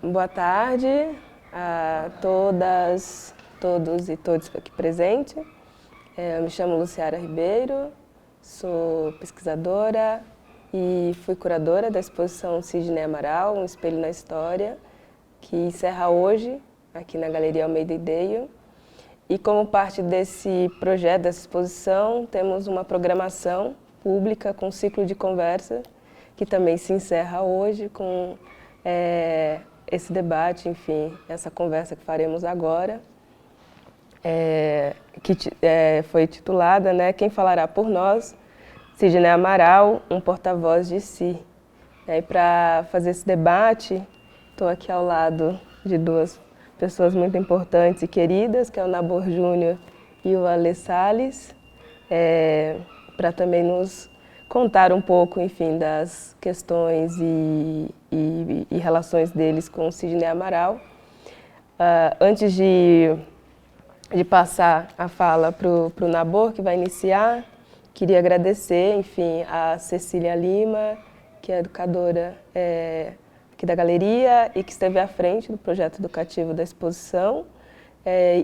Boa tarde a todas, todos e todos aqui presentes. Eu me chamo Luciara Ribeiro, sou pesquisadora e fui curadora da exposição Sidney Amaral, Um Espelho na História, que encerra hoje aqui na Galeria Almeida Ideio. E como parte desse projeto, dessa exposição, temos uma programação pública com um ciclo de conversa, que também se encerra hoje com esse debate, enfim, essa conversa que faremos agora, que foi titulada, né, Quem Falará por Nós, Sidney Amaral, um porta-voz de si. E para fazer esse debate, estou aqui ao lado de duas pessoas muito importantes e queridas, que é o Nabor Júnior e o Alê Salles, para também nos contar um pouco, enfim, das questões e relações deles com o Sidney Amaral. Antes de passar a fala para o Nabor, que vai iniciar, queria agradecer, enfim, a Cecília Lima, que é educadora aqui da galeria e que esteve à frente do projeto educativo da exposição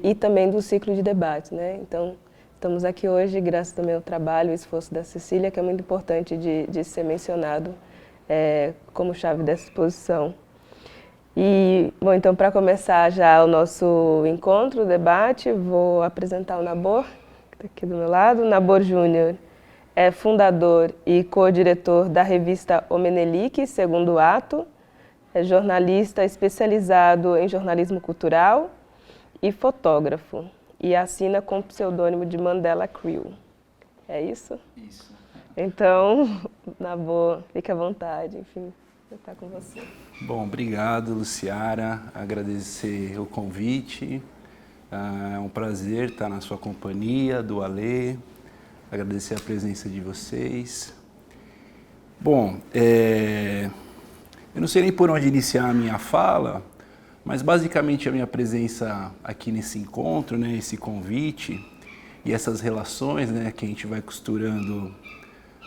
e também do ciclo de debate, né? Então, estamos aqui hoje graças também ao trabalho e esforço da Cecília, que é muito importante de ser mencionado como chave dessa exposição. E, bom, então, para começar já o nosso encontro, o debate, vou apresentar o Nabor, que está aqui do meu lado. O Nabor Júnior é fundador e co-diretor da revista O Menelik, Segundo Ato, é jornalista especializado em jornalismo cultural e fotógrafo, e assina com o pseudônimo de Mandela Crew. É isso? Isso. Então, Nabor, fique à vontade, enfim, eu estou com você. Bom, obrigado, Luciara. Agradecer o convite. É um prazer estar na sua companhia, do Alê. Agradecer a presença de vocês. Bom, eu não sei nem por onde iniciar a minha fala, mas basicamente a minha presença aqui nesse encontro, né, esse convite e essas relações, né, que a gente vai costurando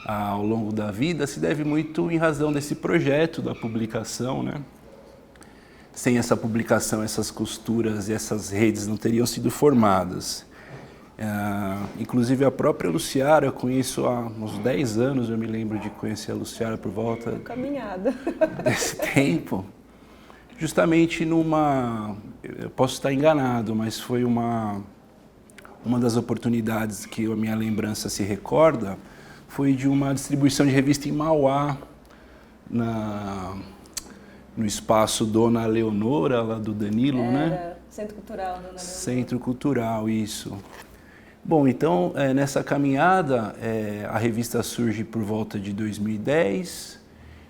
ao longo da vida se deve muito em razão desse projeto da publicação, né? Sem essa publicação, essas costuras e essas redes não teriam sido formadas. Inclusive a própria Luciara, eu conheço há uns 10 anos, eu me lembro de conhecer a Luciara por volta Caminhada. desse tempo, justamente numa, eu posso estar enganado, mas foi uma das oportunidades que a minha lembrança se recorda, foi de uma distribuição de revista em Mauá, no espaço Dona Leonora, lá do Danilo, né? Centro Cultural Dona Leonora. Centro Cultural, isso. Bom, então, nessa caminhada, a revista surge por volta de 2010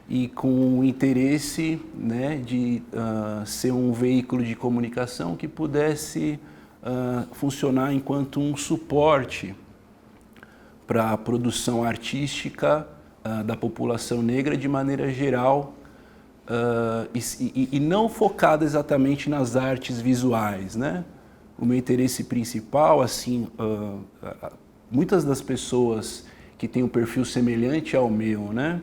e com o interesse, né, de ser um veículo de comunicação que pudesse funcionar enquanto um suporte para a produção artística da população negra de maneira geral e não focada exatamente nas artes visuais, né? O meu interesse principal, assim, muitas das pessoas que têm um perfil semelhante ao meu, né?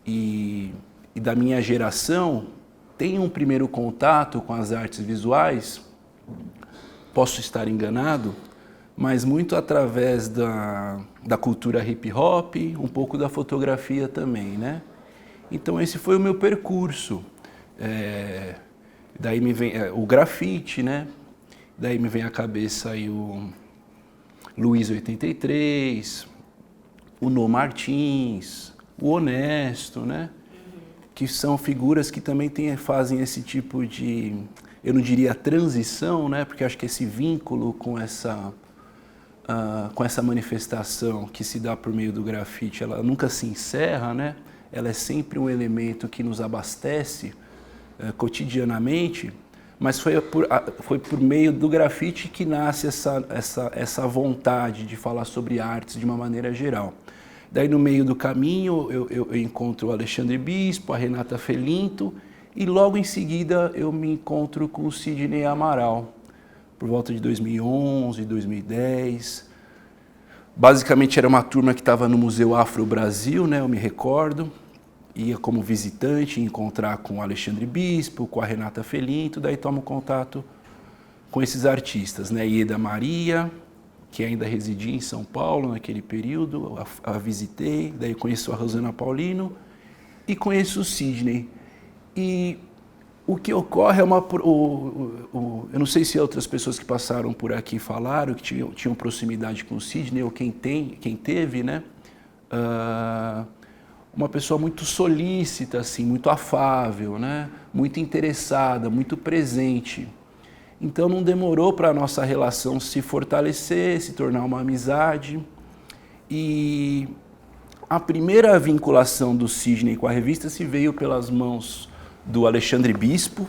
E da minha geração, têm um primeiro contato com as artes visuais, posso estar enganado, mas muito através da cultura hip hop, um pouco da fotografia também, né? Então esse foi o meu percurso. Daí me vem o grafite, né? Daí me vem à cabeça aí o Luiz 83, o No Martins, o Honesto, né? Que são figuras que também fazem esse tipo de, eu não diria transição, né? Porque acho que esse vínculo com essa manifestação que se dá por meio do grafite, ela nunca se encerra, né? Ela é sempre um elemento que nos abastece cotidianamente, mas foi por meio do grafite que nasce essa vontade de falar sobre artes de uma maneira geral. Daí, no meio do caminho, eu encontro o Alexandre Bispo, a Renata Felinto, e logo em seguida eu me encontro com o Sidney Amaral, por volta de 2011, 2010. Basicamente era uma turma que estava no Museu Afro Brasil, né, eu me recordo, ia como visitante encontrar com o Alexandre Bispo, com a Renata Felinto, daí tomo contato com esses artistas, né? Ieda Maria, que ainda residia em São Paulo naquele período, a visitei, daí conheço a Rosana Paulino e conheço o Sidney. E o que ocorre é eu não sei se outras pessoas que passaram por aqui falaram, que tinham proximidade com o Sidney, ou quem teve, né? Uma pessoa muito solícita, assim, muito afável, né? Muito interessada, muito presente. Então não demorou para a nossa relação se fortalecer, se tornar uma amizade. E a primeira vinculação do Sidney com a revista se veio pelas mãos do Alexandre Bispo.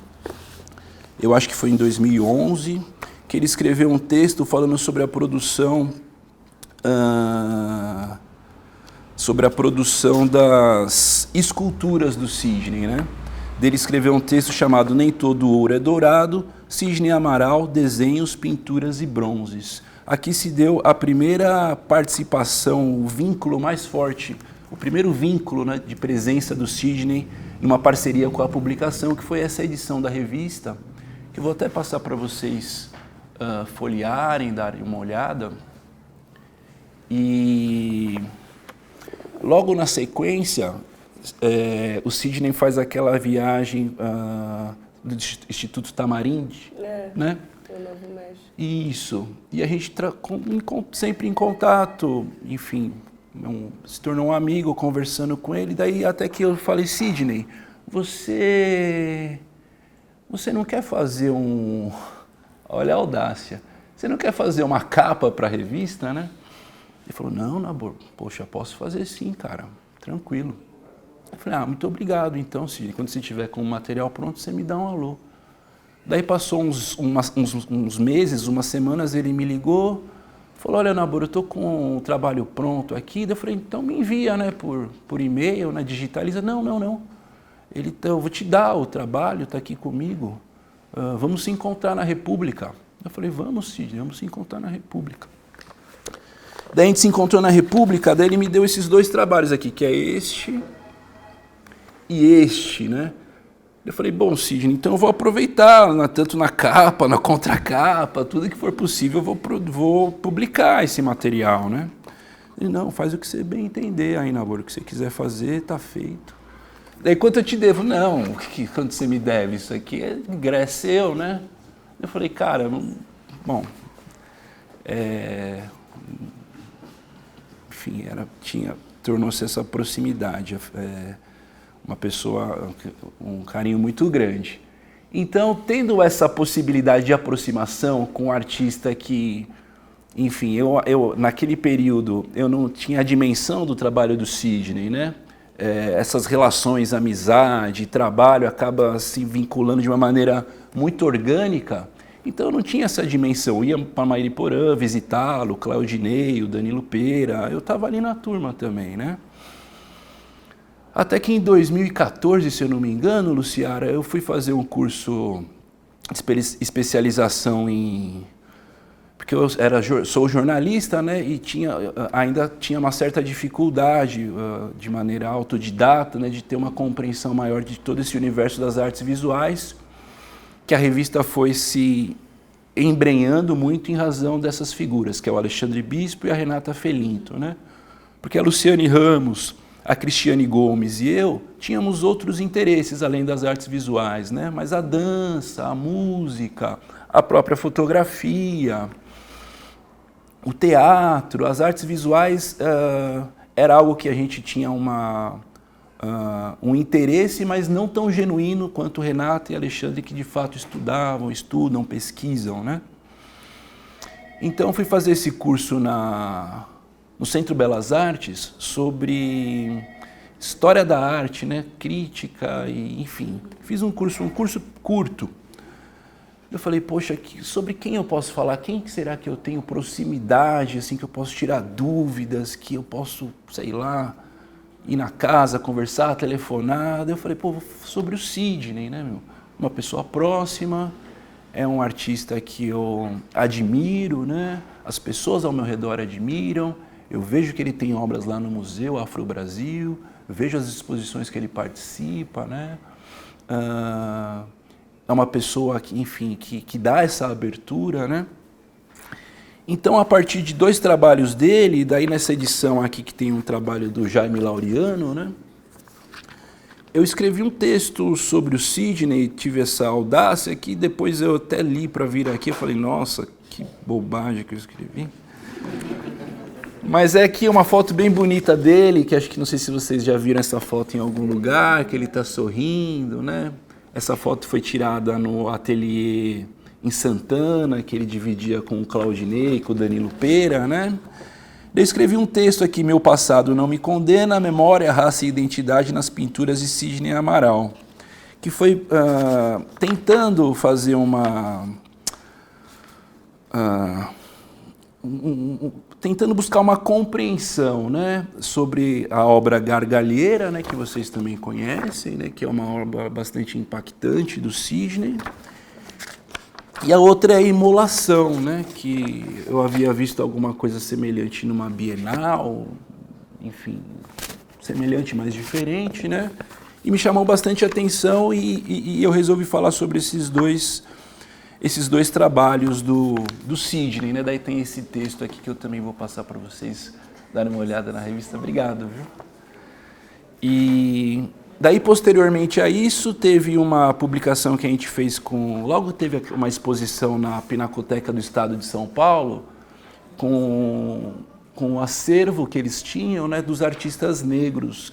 Eu acho que foi em 2011, que ele escreveu um texto falando sobre a produção das esculturas do Sidney, né? Dele escreveu um texto chamado Nem Todo Ouro é Dourado, Sidney Amaral, Desenhos, Pinturas e Bronzes. Aqui se deu a primeira participação, o vínculo mais forte, o primeiro vínculo, né, de presença do Sidney numa parceria com a publicação, que foi essa edição da revista, que eu vou até passar para vocês folhearem, darem uma olhada. E logo na sequência, o Sidney faz aquela viagem do Instituto Tamarinde, né? O Novo México. Isso. E a gente sempre em contato, enfim, se tornou um amigo, conversando com ele. Daí até que eu falei, Sidney, você não quer fazer olha a audácia, você não quer fazer uma capa para a revista, né? Ele falou, não, Nabor, poxa, posso fazer sim, cara, tranquilo. Eu falei, muito obrigado, então, Sidney, quando você estiver com o material pronto, você me dá um alô. Daí passou uns meses, umas semanas, ele me ligou, falou, olha, Nabor, eu estou com o trabalho pronto aqui. Daí eu falei, então me envia, né, por e-mail, né, digitaliza. Não. Eu vou te dar o trabalho, está aqui comigo, vamos se encontrar na República. Eu falei, vamos, Sidney, vamos se encontrar na República. Daí a gente se encontrou na República, daí ele me deu esses dois trabalhos aqui, que é este e este, né? Eu falei, bom, Sidney, então eu vou aproveitar, tanto na capa, na contracapa, tudo que for possível, eu vou publicar esse material, né? Ele, não, faz o que você bem entender aí, Nabor, o que você quiser fazer, tá feito. Daí, quanto eu te devo? Não, quanto você me deve? Isso aqui é seu, né? Eu falei, cara, bom, enfim, tornou-se essa proximidade, uma pessoa, um carinho muito grande. Então, tendo essa possibilidade de aproximação com um artista que, enfim, eu naquele período, eu não tinha a dimensão do trabalho do Sidney, né? Essas relações, amizade, trabalho, acaba se vinculando de uma maneira muito orgânica. Então eu não tinha essa dimensão, eu ia para Mairiporã visitá-lo, Claudinei, o Danilo Pera, eu estava ali na turma também, né? Até que em 2014, se eu não me engano, Luciara, eu fui fazer um curso de especialização porque eu sou jornalista, né, e ainda tinha uma certa dificuldade de maneira autodidata, né, de ter uma compreensão maior de todo esse universo das artes visuais, que a revista foi se embrenhando muito em razão dessas figuras, que é o Alexandre Bispo e a Renata Felinto, né? Porque a Luciane Ramos, a Cristiane Gomes e eu tínhamos outros interesses além das artes visuais, né? Mas a dança, a música, a própria fotografia, o teatro, as artes visuais era algo que a gente tinha um interesse, mas não tão genuíno quanto Renata e Alexandre, que de fato estudam, pesquisam, né? Então fui fazer esse curso no Centro Belas Artes sobre história da arte, né? Crítica e, enfim, fiz um curso curto. Eu falei, poxa, sobre quem eu posso falar? Quem será que eu tenho proximidade, assim, que eu posso tirar dúvidas, que eu posso, sei lá, ir na casa, conversar, telefonar? Daí eu falei, sobre o Sidney, né, meu? Uma pessoa próxima, é um artista que eu admiro, né? As pessoas ao meu redor admiram, Eu vejo que ele tem obras lá no Museu Afro Brasil, vejo as exposições que ele participa, né? É uma pessoa que, enfim, que dá essa abertura, né? Então, a partir de 2 trabalhos dele, daí nessa edição aqui que tem um trabalho do Jaime Laureano, né? Eu escrevi um texto sobre o Sidney, tive essa audácia que depois eu até li para vir aqui, eu falei, nossa, que bobagem que eu escrevi. Mas é aqui uma foto bem bonita dele, que acho que não sei se vocês já viram essa foto em algum lugar, que ele está sorrindo, né? Essa foto foi tirada no ateliê em Santana, que ele dividia com o Claudinei, com o Danilo Pera, né? Eu escrevi um texto aqui, Meu Passado Não Me Condena, Memória, Raça e Identidade nas Pinturas de Sidney Amaral, que foi tentando fazer tentando buscar uma compreensão, né, sobre a obra Gargalheira, né, que vocês também conhecem, né, que é uma obra bastante impactante do Sidney. E a outra é a Imolação, né, que eu havia visto alguma coisa semelhante numa Bienal, enfim, semelhante, mas diferente, né, e me chamou bastante atenção e eu resolvi falar sobre esses dois trabalhos do Sidney, né, daí tem esse texto aqui que eu também vou passar para vocês darem uma olhada na revista. Obrigado, viu? E daí, posteriormente a isso, teve uma publicação que a gente fez logo teve uma exposição na Pinacoteca do Estado de São Paulo, com o acervo que eles tinham, né, dos artistas negros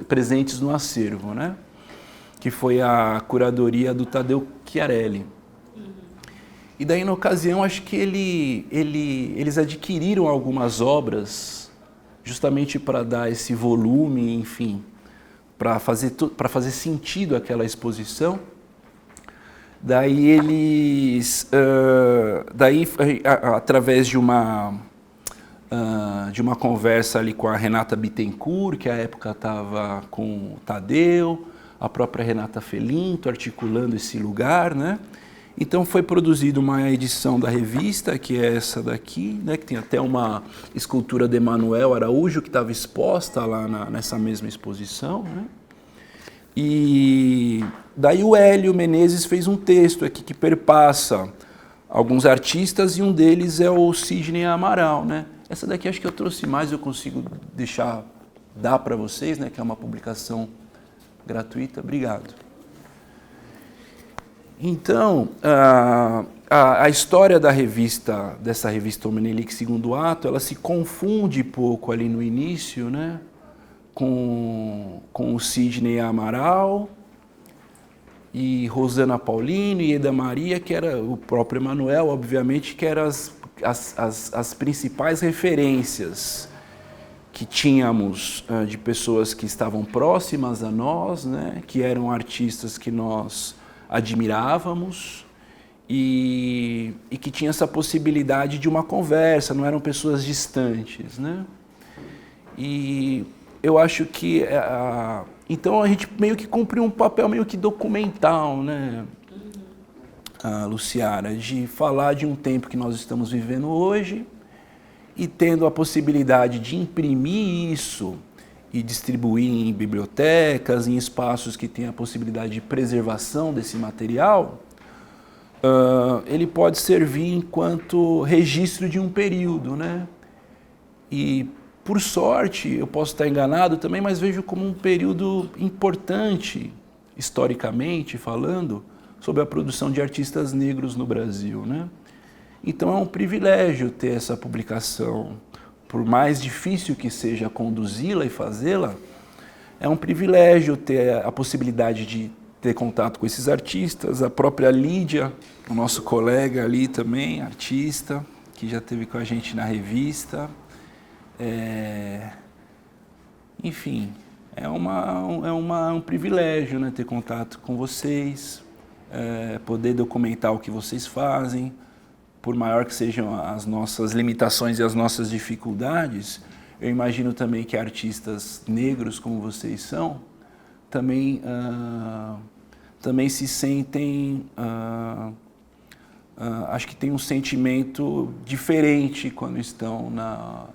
presentes no acervo, né, que foi a curadoria do Tadeu Chiarelli. E daí, na ocasião, acho que eles adquiriram algumas obras justamente para dar esse volume, enfim, para fazer sentido aquela exposição. Daí através de uma conversa ali com a Renata Bittencourt, que à época estava com o Tadeu, a própria Renata Felinto articulando esse lugar, né? Então foi produzida uma edição da revista, que é essa daqui, né, que tem até uma escultura de Emanuel Araújo, que estava exposta lá nessa mesma exposição, né? E daí o Hélio Menezes fez um texto aqui que perpassa alguns artistas e um deles é o Sidney Amaral, né? Essa daqui acho que eu trouxe mais, eu consigo dar para vocês, né, que é uma publicação gratuita. Obrigado. Então, a história dessa revista O Menelik Segundo Ato, ela se confunde pouco ali no início, né, com o Sidney Amaral e Rosana Paulino e Eda Maria, que era o próprio Emanuel, obviamente, que eram as principais referências que tínhamos de pessoas que estavam próximas a nós, né, que eram artistas que nós admirávamos e que tinha essa possibilidade de uma conversa, não eram pessoas distantes, né? E eu acho que então a gente meio que cumpriu um papel meio que documental, né, Luciara, de falar de um tempo que nós estamos vivendo hoje e tendo a possibilidade de imprimir isso e distribuir em bibliotecas, em espaços que têm a possibilidade de preservação desse material, ele pode servir enquanto registro de um período, né? E, por sorte, eu posso estar enganado também, mas vejo como um período importante, historicamente falando, sobre a produção de artistas negros no Brasil, né? Então é um privilégio ter essa publicação. Por mais difícil que seja conduzi-la e fazê-la, é um privilégio ter a possibilidade de ter contato com esses artistas, a própria Lídia, o nosso colega ali também, artista, que já esteve com a gente na revista. Enfim, é um privilégio, né, ter contato com vocês, poder documentar o que vocês fazem. Por maior que sejam as nossas limitações e as nossas dificuldades, eu imagino também que artistas negros como vocês são, também se sentem acho que tem um sentimento diferente quando estão na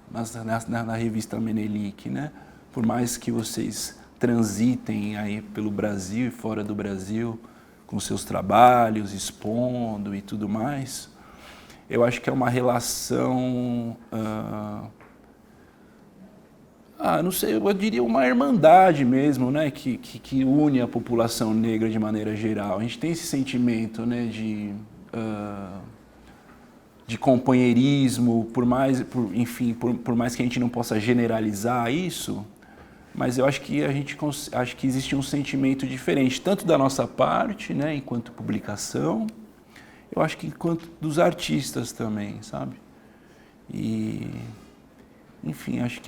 revista Menelik, né? Por mais que vocês transitem aí pelo Brasil e fora do Brasil com seus trabalhos, expondo e tudo mais, eu acho que é uma relação, não sei, eu diria uma irmandade mesmo, né? Que une a população negra de maneira geral. A gente tem esse sentimento, né, de companheirismo, por mais que a gente não possa generalizar isso, mas eu acho que acho que existe um sentimento diferente, tanto da nossa parte, né, enquanto publicação, eu acho que enquanto dos artistas também, sabe? E, enfim, acho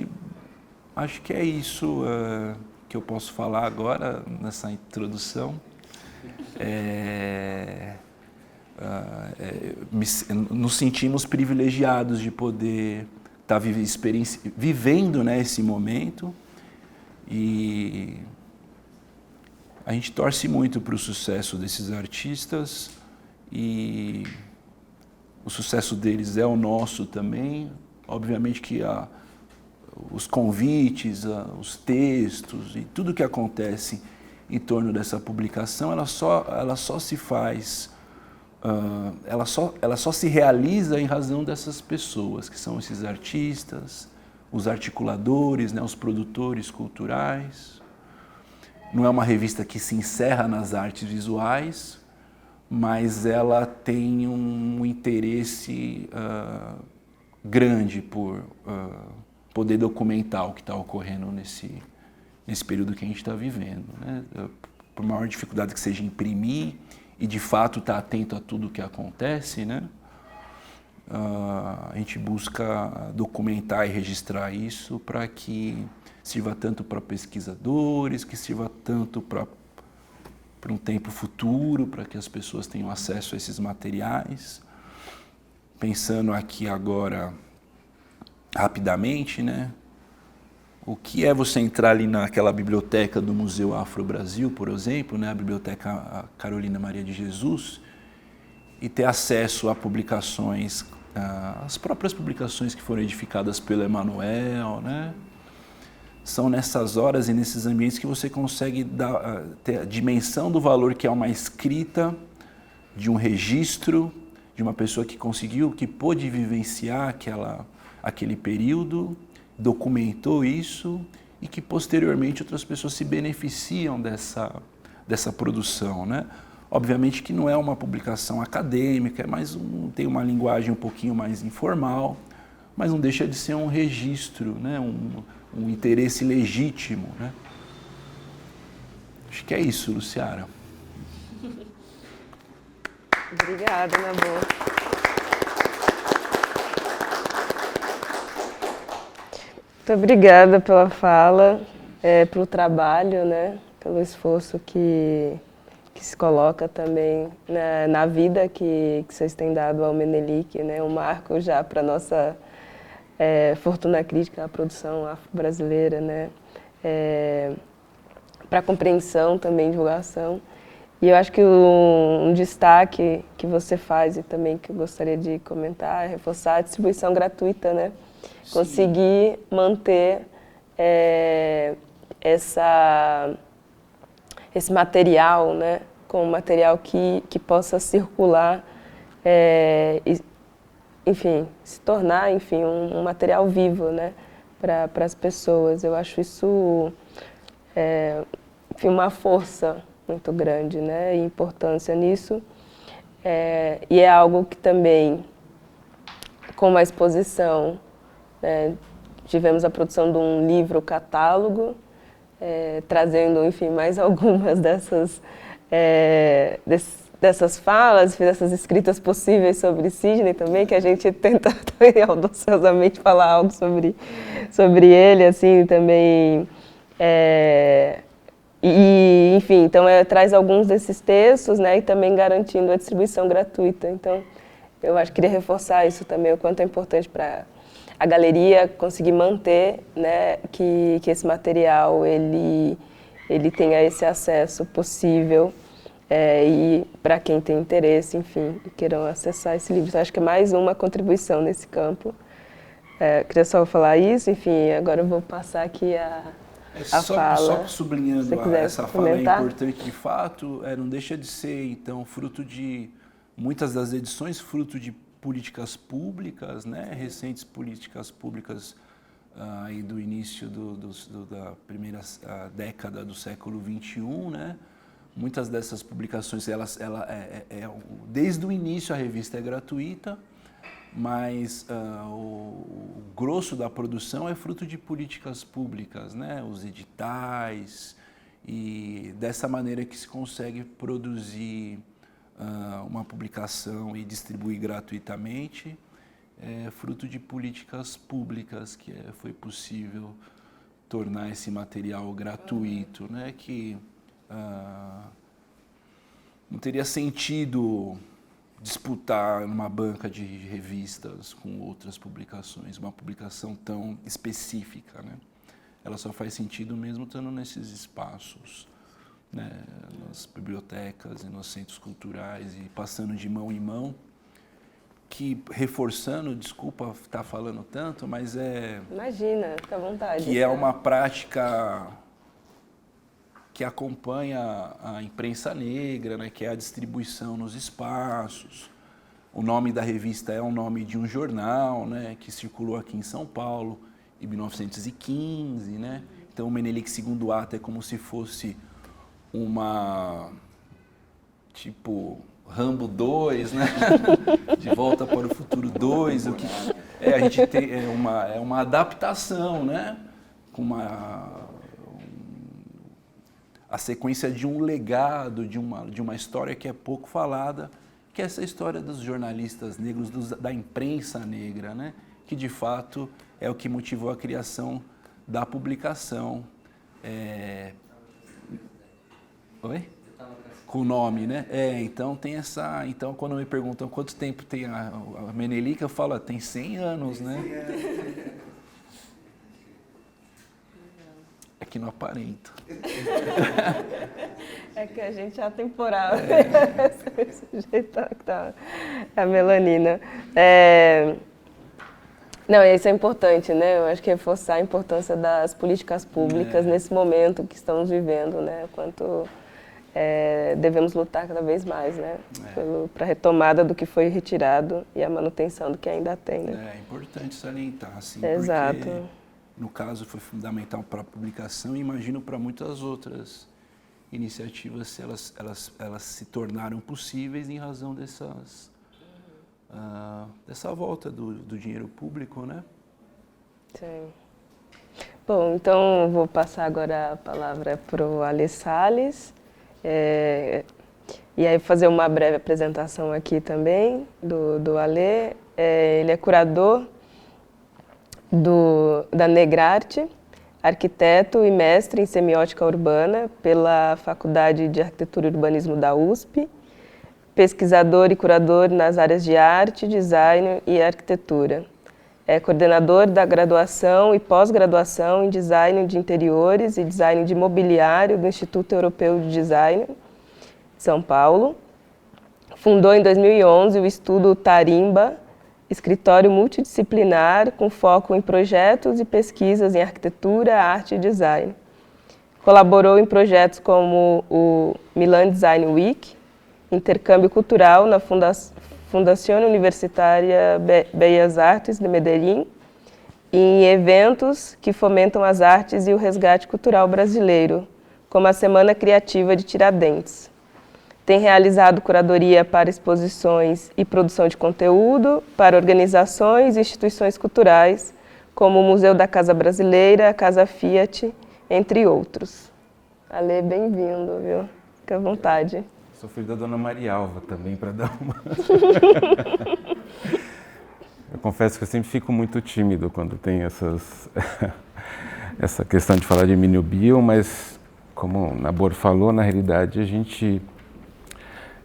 que é isso que eu posso falar agora nessa introdução. Nos sentimos privilegiados de poder estar vivendo, né, esse momento, e a gente torce muito para o sucesso desses artistas, e o sucesso deles é o nosso também. Obviamente que os convites, os textos e tudo que acontece em torno dessa publicação, ela só se faz, ela só se realiza em razão dessas pessoas, que são esses artistas, os articuladores, né, os produtores culturais. Não é uma revista que se encerra nas artes visuais, mas ela tem um interesse grande por poder documentar o que está ocorrendo nesse período que a gente está vivendo, né? Por maior dificuldade que seja imprimir e de fato estar atento a tudo o que acontece, né? A gente busca documentar e registrar isso para que sirva tanto para pesquisadores, que sirva tanto para um tempo futuro, para que as pessoas tenham acesso a esses materiais. Pensando aqui agora, rapidamente, né? O que é você entrar ali naquela biblioteca do Museu Afro-Brasil, por exemplo, né? A Biblioteca Carolina Maria de Jesus, e ter acesso a publicações, as próprias publicações que foram edificadas pelo Emanuel, né? São nessas horas e nesses ambientes que você consegue ter a dimensão do valor que é uma escrita, de um registro, de uma pessoa que conseguiu, que pôde vivenciar aquele período, documentou isso e que posteriormente outras pessoas se beneficiam dessa produção, né? Obviamente que não é uma publicação acadêmica, é tem uma linguagem um pouquinho mais informal, mas não deixa de ser um registro, né? Um interesse legítimo, né? Acho que é isso, Luciara. Obrigada, Nabor. Muito obrigada pela fala, pelo trabalho, né? Pelo esforço que se coloca também na vida que vocês têm dado ao Menelik, né? Um marco já para a nossa fortuna crítica, a produção afro-brasileira, né? Para compreensão também, divulgação. E eu acho que um destaque que você faz e também que eu gostaria de comentar, reforçar a distribuição gratuita, né? Sim. Conseguir manter esse material, né? Com um material que possa circular, enfim, se tornar, enfim, um material vivo, né? Para as pessoas. Eu acho isso enfim, uma força muito grande, né, e importância nisso, e é algo que também, com a exposição, tivemos a produção de um livro catálogo, trazendo, enfim, mais algumas dessas falas, dessas escritas possíveis sobre Sidney também, que a gente tenta também audaciosamente falar algo sobre ele, assim, também. E, enfim, então traz alguns desses textos, né, e também garantindo a distribuição gratuita. Então, eu acho que queria reforçar isso também, o quanto é importante para a galeria conseguir manter, né, que esse material ele tenha esse acesso possível E para quem tem interesse, enfim, e queiram acessar esse livro. Então, acho que é mais uma contribuição nesse campo. Queria só falar isso, enfim, agora eu vou passar aqui a fala. Só sublinhando, essa fala é comentar. importante de fato, não deixa de ser, então, fruto de, muitas das edições, fruto de políticas públicas, né, recentes políticas públicas aí do início da primeira década do século XXI, né? Muitas dessas publicações, desde o início a revista é gratuita, mas o grosso da produção é fruto de políticas públicas, né? Os editais, e dessa maneira que se consegue produzir uma publicação e distribuir gratuitamente, fruto de políticas públicas que foi possível tornar esse material gratuito, né? Que não teria sentido disputar numa banca de revistas com outras publicações, uma publicação tão específica, né? Ela só faz sentido mesmo estando nesses espaços, né? Nas bibliotecas e nos centros culturais e passando de mão em mão, que reforçando, desculpa estar falando tanto, mas Imagina, fica à vontade. Que é uma prática que acompanha a imprensa negra, né, que é a distribuição nos espaços. O nome da revista é o nome de um jornal, né, que circulou aqui em São Paulo em 1915. Né? Então, o Menelik Segundo Ato é como se fosse tipo, Rambo 2, né? De Volta para o Futuro 2. A gente tem uma adaptação, né? Com a sequência de um legado, de uma história que é pouco falada, que é essa história dos jornalistas negros, da imprensa negra, né? Que de fato é o que motivou a criação da publicação. Oi? Com o nome, né? Então tem essa. Então, quando me perguntam quanto tempo tem a Menelik, eu falo, tem 100 anos, né? É que não aparenta. É que a gente é atemporal. Esse jeito que tá a melanina. Não, isso é importante, né? Eu acho que reforçar a importância das políticas públicas nesse momento que estamos vivendo, né? Quanto devemos lutar cada vez mais, né? Para a retomada do que foi retirado e a manutenção do que ainda tem, né? É importante salientar, assim, Exato. Porque no caso foi fundamental para a publicação e imagino para muitas outras iniciativas se elas se tornaram possíveis em razão dessa volta do dinheiro público, né? Sim. Bom, então vou passar agora a palavra para o Ale Salles. E aí fazer uma breve apresentação aqui também do Ale. Ele é curador da Negrarte, arquiteto e mestre em semiótica urbana pela Faculdade de Arquitetura e Urbanismo da USP, pesquisador e curador nas áreas de arte, design e arquitetura. É coordenador da graduação e pós-graduação em design de interiores e design de mobiliário do Instituto Europeu de Design, São Paulo. Fundou em 2011 o Estudo Tarimba, escritório multidisciplinar com foco em projetos e pesquisas em arquitetura, arte e design. Colaborou em projetos como o Milan Design Week, intercâmbio cultural na Fundación Universitária Bellas Artes de Medellín, e em eventos que fomentam as artes e o resgate cultural brasileiro, como a Semana Criativa de Tiradentes. Tem realizado curadoria para exposições e produção de conteúdo para organizações e instituições culturais, como o Museu da Casa Brasileira, a Casa Fiat, entre outros. Ale, bem-vindo, viu? Fica à vontade. Sou filho da Dona Marialva também, para dar uma... Eu confesso que eu sempre fico muito tímido quando tem essa questão de falar de miniobio, mas como o Nabor falou, na realidade a gente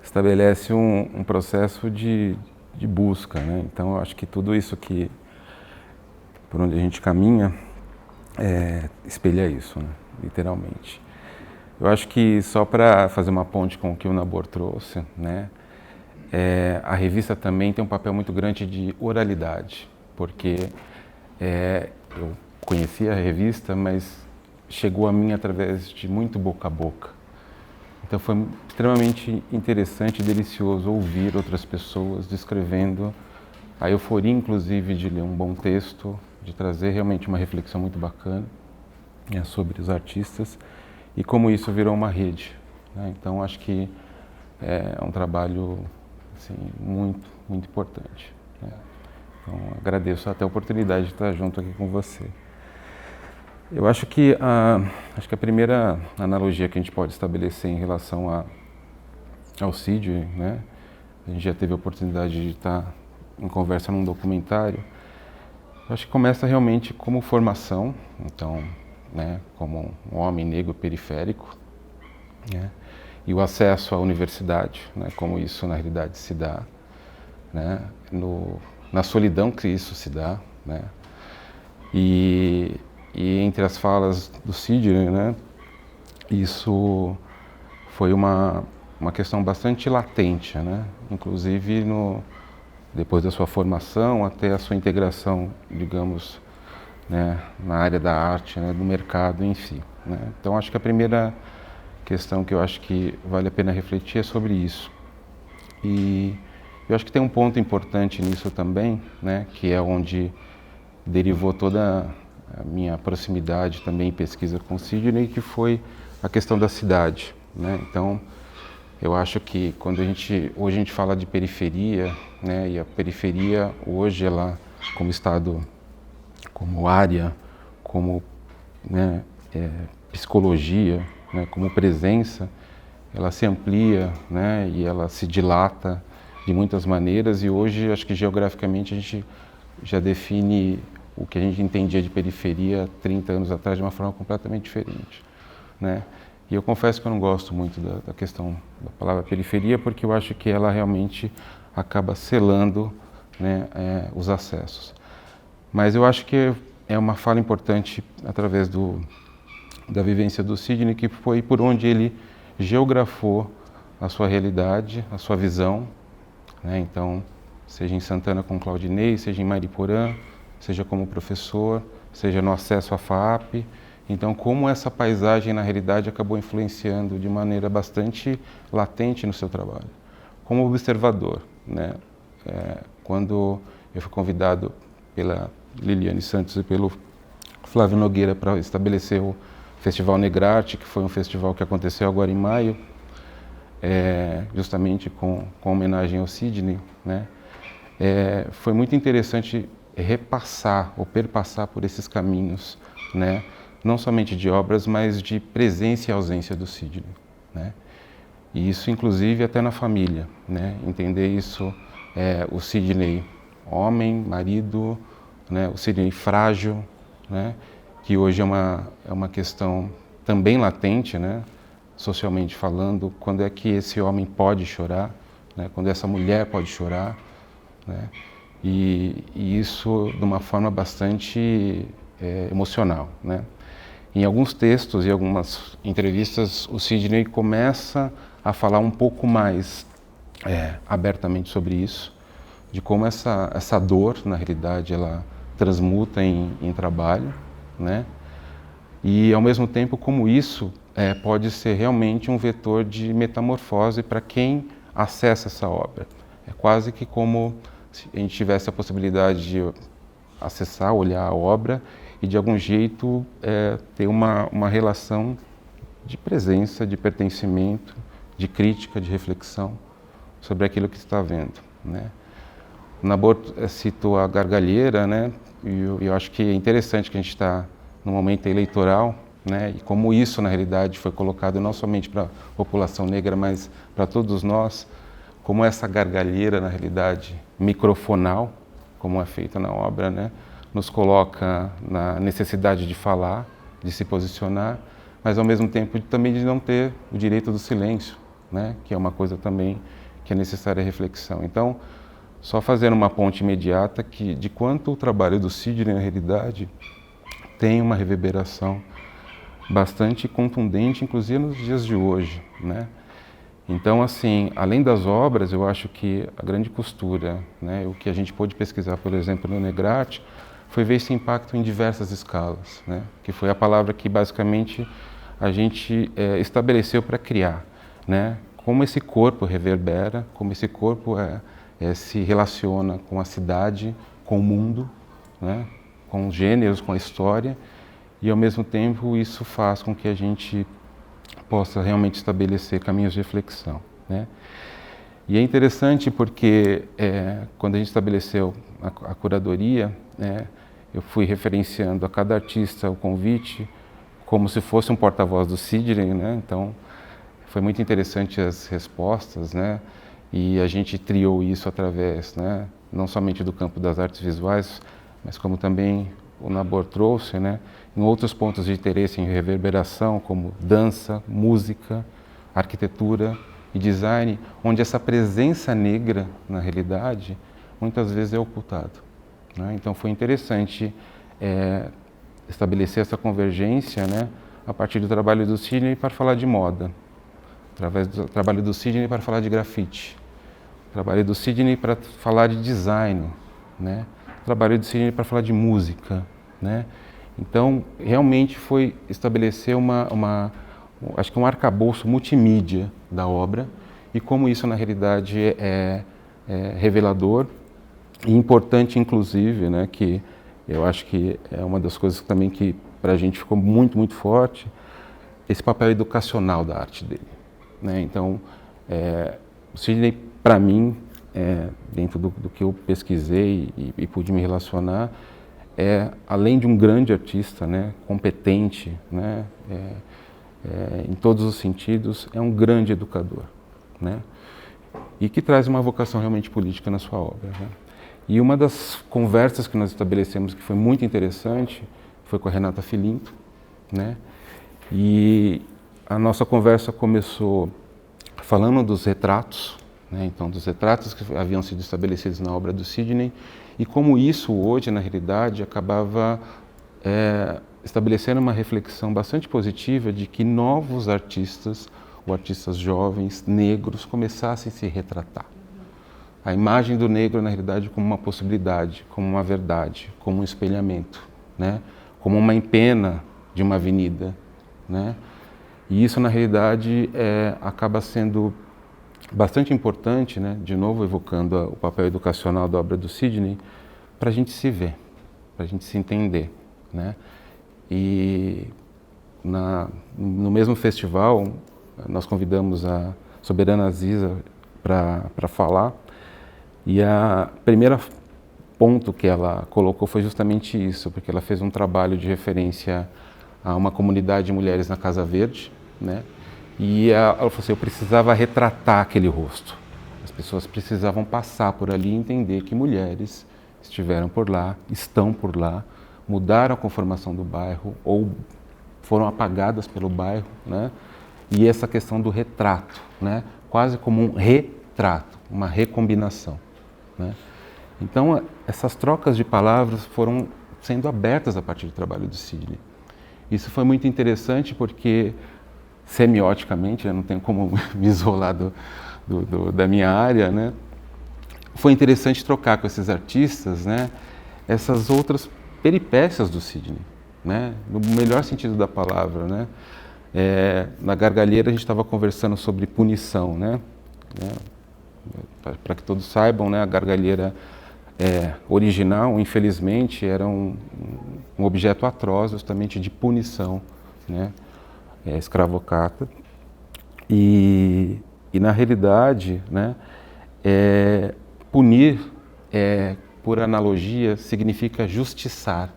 estabelece um processo de busca, né? Então eu acho que tudo isso por onde a gente caminha espelha isso, né? Literalmente. Eu acho que só para fazer uma ponte com o que o Nabor trouxe, né, a revista também tem um papel muito grande de oralidade, porque eu conhecia a revista, mas chegou a mim através de muito boca a boca. Então foi extremamente interessante e delicioso ouvir outras pessoas descrevendo a euforia, inclusive, de ler um bom texto, de trazer realmente uma reflexão muito bacana, né, sobre os artistas e como isso virou uma rede, né? Então acho que é um trabalho assim, muito, muito importante, né? Então agradeço até a oportunidade de estar junto aqui com você. Eu acho que a primeira analogia que a gente pode estabelecer em relação ao Sidney, né? A gente já teve a oportunidade de estar em conversa num documentário. Eu acho que começa realmente como formação, então, né, como um homem negro periférico, né, e o acesso à universidade, né, como isso na realidade se dá, né, na solidão que isso se dá, né, e entre as falas do Sidney, né, isso foi uma questão bastante latente, né, inclusive depois da sua formação até a sua integração, digamos, né, na área da arte, né, do mercado em si, né. Então acho que a primeira questão que eu acho que vale a pena refletir é sobre isso. E eu acho que tem um ponto importante nisso também, né, que é onde derivou toda a minha proximidade também em pesquisa com o Sidney, que foi a questão da cidade, né. Então eu acho que quando hoje a gente fala de periferia, né, e a periferia hoje ela como estado, como área, como, né, psicologia, né, como presença, ela se amplia, né, e ela se dilata de muitas maneiras e hoje acho que geograficamente a gente já define o que a gente entendia de periferia 30 anos atrás de uma forma completamente diferente, né. E eu confesso que eu não gosto muito da questão da palavra periferia, porque eu acho que ela realmente acaba selando, né, os acessos. Mas eu acho que é uma fala importante através da vivência do Sidney, que foi por onde ele geografou a sua realidade, a sua visão, né? Então, seja em Santana com Claudinei, seja em Mariporã, seja como professor, seja no acesso à FAAP. Então, como essa paisagem, na realidade, acabou influenciando de maneira bastante latente no seu trabalho. Como observador, né? Quando eu fui convidado pela Liliane Santos e pelo Flávio Nogueira para estabelecer o Festival Negrarte, que foi um festival que aconteceu agora em maio, justamente com homenagem ao Sidney, né? Foi muito interessante repassar ou perpassar por esses caminhos, né? Não somente de obras, mas de presença e ausência do Sidney, né? E isso, inclusive, até na família, né? Entender isso, o Sidney homem, marido, né? O Sidney frágil, né? Que hoje é uma questão também latente, né? Socialmente falando, quando é que esse homem pode chorar, né? Quando essa mulher pode chorar, né? E isso de uma forma bastante emocional, né? Em alguns textos e algumas entrevistas, o Sidney começa a falar um pouco mais abertamente sobre isso, de como essa dor, na realidade, ela transmuta em trabalho, né? E, ao mesmo tempo, como isso pode ser realmente um vetor de metamorfose para quem acessa essa obra. É quase que como se a gente tivesse a possibilidade de acessar, olhar a obra e, de algum jeito, ter uma relação de presença, de pertencimento, de crítica, de reflexão sobre aquilo que está vendo, né? O Nabor citou a gargalheira, né? E eu acho que é interessante que a gente está no momento eleitoral, né? E como isso, na realidade, foi colocado não somente para a população negra, mas para todos nós, como essa gargalheira, na realidade, microfonal, como é feita na obra, né? Nos coloca na necessidade de falar, de se posicionar, mas ao mesmo tempo também de não ter o direito do silêncio, né? Que é uma coisa também que é necessária reflexão. Então, só fazendo uma ponte imediata de quanto o trabalho do Sidney, na realidade, tem uma reverberação bastante contundente, inclusive nos dias de hoje, né? Então, assim, além das obras, eu acho que a grande costura, né, o que a gente pôde pesquisar, por exemplo, no Negrati, foi ver esse impacto em diversas escalas, né? Que foi a palavra que basicamente a gente estabeleceu para criar, né? Como esse corpo reverbera, como esse corpo se relaciona com a cidade, com o mundo, né? Com os gêneros, com a história, e ao mesmo tempo isso faz com que a gente possa realmente estabelecer caminhos de reflexão, né? E é interessante porque quando a gente estabeleceu a curadoria, eu fui referenciando a cada artista o convite como se fosse um porta-voz do Sidney, né? Então foi muito interessante as respostas, né? E a gente triou isso através, né, não somente do campo das artes visuais, mas como também o Nabor trouxe, né, em outros pontos de interesse em reverberação, como dança, música, arquitetura e design, onde essa presença negra, na realidade, muitas vezes é ocultada, né? Então foi interessante estabelecer essa convergência, né, a partir do trabalho do Sidney para falar de moda, através do trabalho do Sidney para falar de grafite, trabalho do Sidney para falar de design, né? Trabalho do Sidney para falar de música, né? Então, realmente foi estabelecer acho que um arcabouço multimídia da obra e como isso, na realidade, é revelador e importante, inclusive, né? Que eu acho que é uma das coisas também que para a gente ficou muito, muito forte, esse papel educacional da arte dele, né? Então, o Sidney, para mim, dentro do que eu pesquisei e pude me relacionar, além de um grande artista, né, competente, né, em todos os sentidos, é um grande educador, né, e que traz uma vocação realmente política na sua obra, né. E uma das conversas que nós estabelecemos que foi muito interessante foi com a Renata Filinto, né, e a nossa conversa começou falando dos retratos, né, então dos retratos que haviam sido estabelecidos na obra do Sidney e como isso hoje, na realidade, acabava estabelecendo uma reflexão bastante positiva de que novos artistas, ou artistas jovens, negros, começassem a se retratar. A imagem do negro, na realidade, como uma possibilidade, como uma verdade, como um espelhamento, né, como uma empena de uma avenida, né. E isso, na realidade, acaba sendo bastante importante, né, de novo evocando o papel educacional da obra do Sidney, para a gente se ver, para a gente se entender, né. E no mesmo festival, nós convidamos a Soberana Aziza para falar, e a primeira ponto que ela colocou foi justamente isso, porque ela fez um trabalho de referência a uma comunidade de mulheres na Casa Verde, né? E ela falou assim, eu precisava retratar aquele rosto. As pessoas precisavam passar por ali e entender que mulheres estiveram por lá, estão por lá, mudaram a conformação do bairro ou foram apagadas pelo bairro, né? E essa questão do retrato, né? Quase como um retrato, uma recombinação, né? Então, essas trocas de palavras foram sendo abertas a partir do trabalho do Sidney. Isso foi muito interessante porque, semioticamente, eu não tenho como me isolar da minha área, né? Foi interessante trocar com esses artistas, né, essas outras peripécias do Sidney, né, no melhor sentido da palavra, né. Na Gargalheira a gente estava conversando sobre punição, né, para que todos saibam, né, a Gargalheira original, infelizmente, era um objeto atroz, justamente de punição, né, escravocrata, e na realidade, né, punir, por analogia, significa justiçar,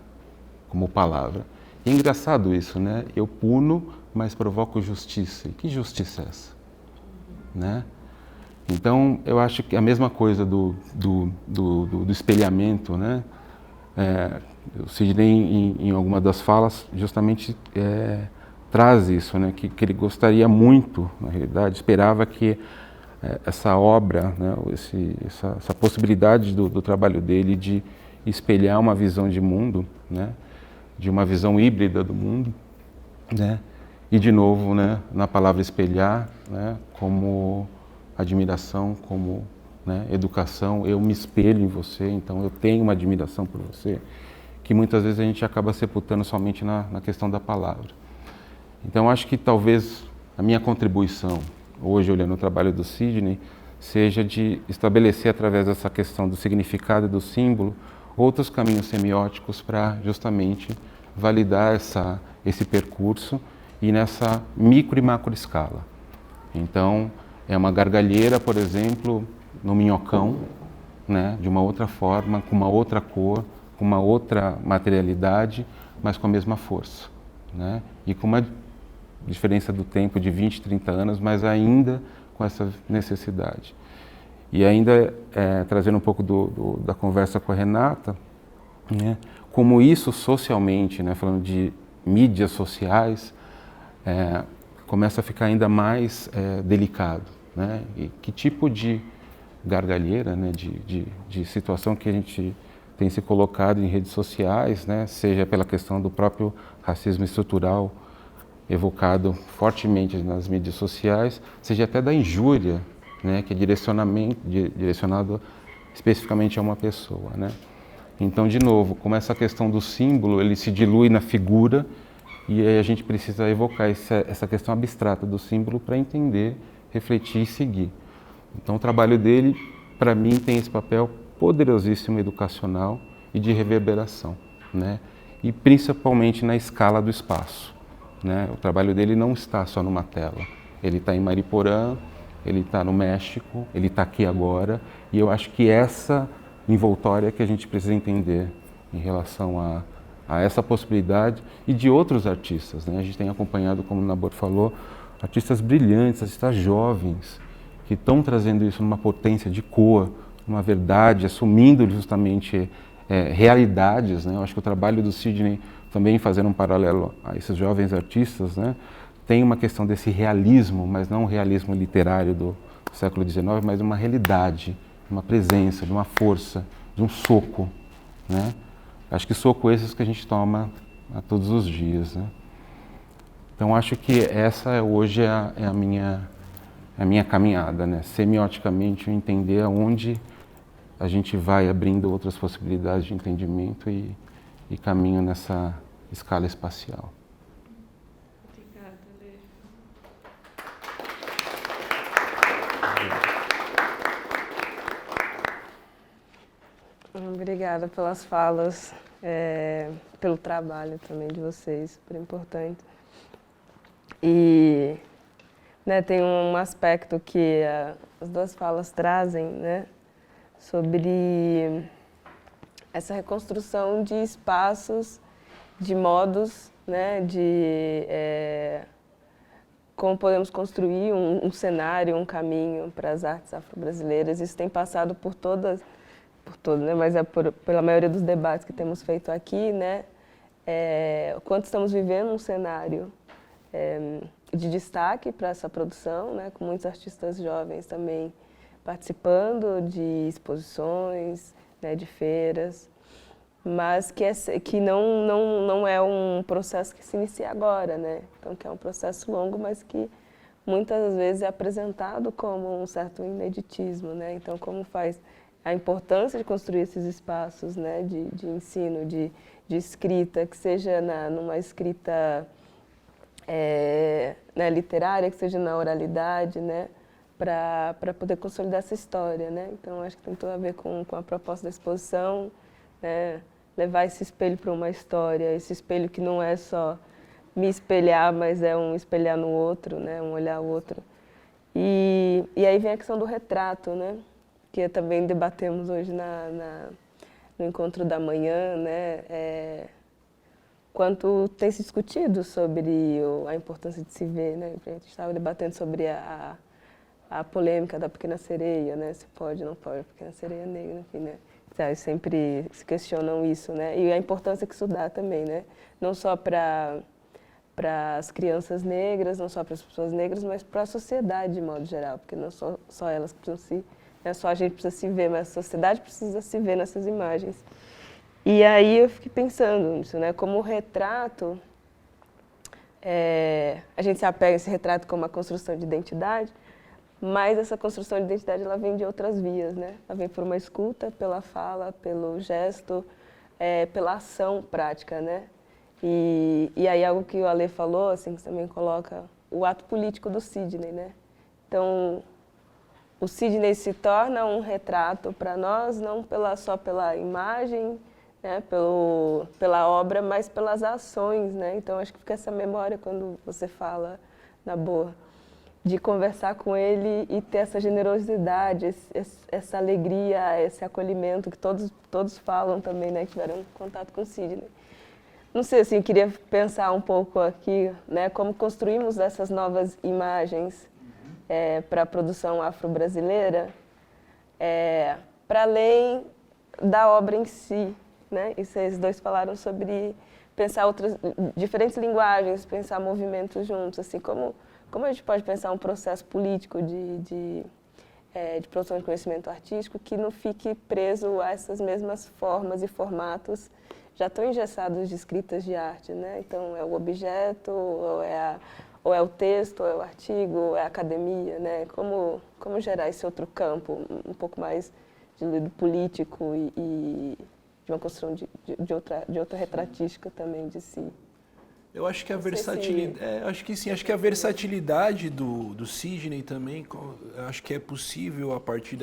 como palavra. E é engraçado isso, né? Eu puno, mas provoco justiça. E que justiça é essa? Né? Então, eu acho que a mesma coisa do espelhamento, né? O Sidney, em alguma das falas, justamente traz isso, né? Que ele gostaria muito, na realidade, esperava que essa obra, né? essa possibilidade do trabalho dele de espelhar uma visão de mundo, né? De uma visão híbrida do mundo, né? E de novo, né, na palavra espelhar, né, como admiração, como, né, educação, eu me espelho em você, então eu tenho uma admiração por você, que muitas vezes a gente acaba sepultando somente na questão da palavra. Então acho que talvez a minha contribuição, hoje olhando o trabalho do Sidney, seja de estabelecer através dessa questão do significado e do símbolo, outros caminhos semióticos para justamente validar esse percurso e nessa micro e macro escala. Então, é uma gargalheira, por exemplo, no minhocão, né, de uma outra forma, com uma outra cor, com uma outra materialidade, mas com a mesma força, né? E com uma diferença do tempo de 20, 30 anos, mas ainda com essa necessidade. E ainda, trazendo um pouco da conversa com a Renata, né, como isso socialmente, né, falando de mídias sociais, começa a ficar ainda mais delicado, né? E que tipo de gargalheira, né, de situação que a gente tem se colocado em redes sociais, né, seja pela questão do próprio racismo estrutural evocado fortemente nas mídias sociais, seja até da injúria, né, que é direcionado especificamente a uma pessoa, né? Então, de novo, como essa questão do símbolo, ele se dilui na figura, e aí a gente precisa evocar essa questão abstrata do símbolo para entender, refletir e seguir. Então o trabalho dele, para mim, tem esse papel poderosíssimo educacional e de reverberação, né? E principalmente na escala do espaço, né? O trabalho dele não está só numa tela, ele está em Mariporã, ele está no México, ele está aqui agora, e eu acho que essa envoltória que a gente precisa entender em relação a essa possibilidade e de outros artistas, né? A gente tem acompanhado, como o Nabor falou, artistas brilhantes, artistas jovens, que estão trazendo isso numa potência de cor, uma verdade, assumindo justamente realidades, né? Eu acho que o trabalho do Sidney, também fazendo um paralelo a esses jovens artistas, né, tem uma questão desse realismo, mas não um realismo literário do século XIX, mas uma realidade, uma presença, de uma força, de um soco, né? Acho que soco esses que a gente toma a todos os dias, né? Então acho que essa hoje é a minha caminhada, né? Semioticamente eu entender aonde a gente vai abrindo outras possibilidades de entendimento e caminho nessa escala espacial. Obrigada, Lê. Obrigada pelas falas, pelo trabalho também de vocês, super importante. E, né, tem um aspecto que as duas falas trazem, né, sobre essa reconstrução de espaços, de modos, né, de como podemos construir um cenário, um caminho para as artes afro-brasileiras. Isso tem passado por todas, né, mas pela maioria dos debates que temos feito aqui, né, quanto estamos vivendo um cenário de destaque para essa produção, né, com muitos artistas jovens também participando de exposições, né, de feiras, mas que não é um processo que se inicia agora, né? Então, que é um processo longo, mas que muitas vezes é apresentado como um certo ineditismo, né? Então, como faz a importância de construir esses espaços, né, de ensino, de escrita, que seja numa escrita né, literária, que seja na oralidade, né, para poder consolidar essa história, né? Então acho que tem tudo a ver com a proposta da exposição, né, levar esse espelho para uma história, esse espelho que não é só me espelhar, mas é um espelhar no outro, né, um olhar o outro. E aí vem a questão do retrato, né, que também debatemos hoje no encontro da manhã, né, quanto tem se discutido sobre a importância de se ver, né? A gente estava debatendo sobre a polêmica da Pequena Sereia, né? Se pode, não pode, Pequena Sereia negra, enfim, né? Então, sempre se questionam isso, né? E a importância que isso dá também, né? Não só para as crianças negras, não só para as pessoas negras, mas para a sociedade de modo geral, porque não só elas precisam se... Não é só a gente precisa se ver, mas a sociedade precisa se ver nessas imagens. E aí eu fiquei pensando nisso, né? Como o retrato A gente se apega a esse retrato como uma construção de identidade, mas essa construção de identidade ela vem de outras vias, né? Ela vem por uma escuta, pela fala, pelo gesto, pela ação prática, né? E aí algo que o Ale falou, assim, que também coloca o ato político do Sidney, né? Então, o Sidney se torna um retrato para nós, não só pela imagem, né, pela obra, mas pelas ações, né? Então acho que fica essa memória quando você fala, Nabor, de conversar com ele e ter essa generosidade, essa alegria, esse acolhimento que todos falam também, né, que tiveram contato com o Sidney. Não sei, assim, queria pensar um pouco aqui, né, como construímos essas novas imagens para a produção afro-brasileira, para além da obra em si, né? E vocês dois falaram sobre pensar diferentes linguagens, pensar movimentos juntos, assim, como a gente pode pensar um processo político de produção de conhecimento artístico que não fique preso a essas mesmas formas e formatos já tão engessados de escritas de arte, né? Então é o objeto, ou é o texto, ou é o artigo, ou é a academia, né? Como gerar esse outro campo, um pouco mais de político e de uma construção de outra retratística também de si. Eu acho que a versatilidade, acho que sim, acho que a versatilidade do Sidney também, acho que é possível a partir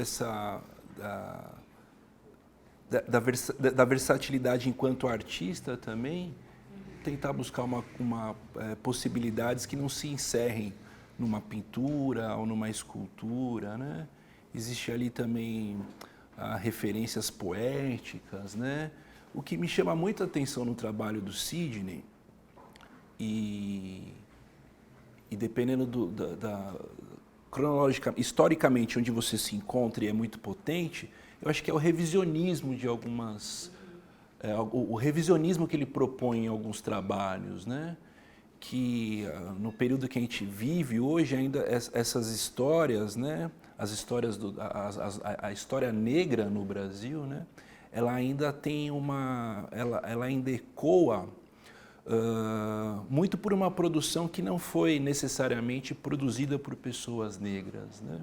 da versatilidade enquanto artista também, tentar buscar possibilidades que não se encerrem numa pintura ou numa escultura, né? Existe ali também referências poéticas, né? O que me chama muita atenção no trabalho do Sidney, e dependendo historicamente, onde você se encontra e é muito potente, eu acho que é o revisionismo de algumas... o revisionismo que ele propõe em alguns trabalhos, né? Que no período que a gente vive hoje, ainda essas histórias, né? As histórias a história negra no Brasil, né? Ela ainda tem ela ainda ecoa muito por uma produção que não foi necessariamente produzida por pessoas negras, né?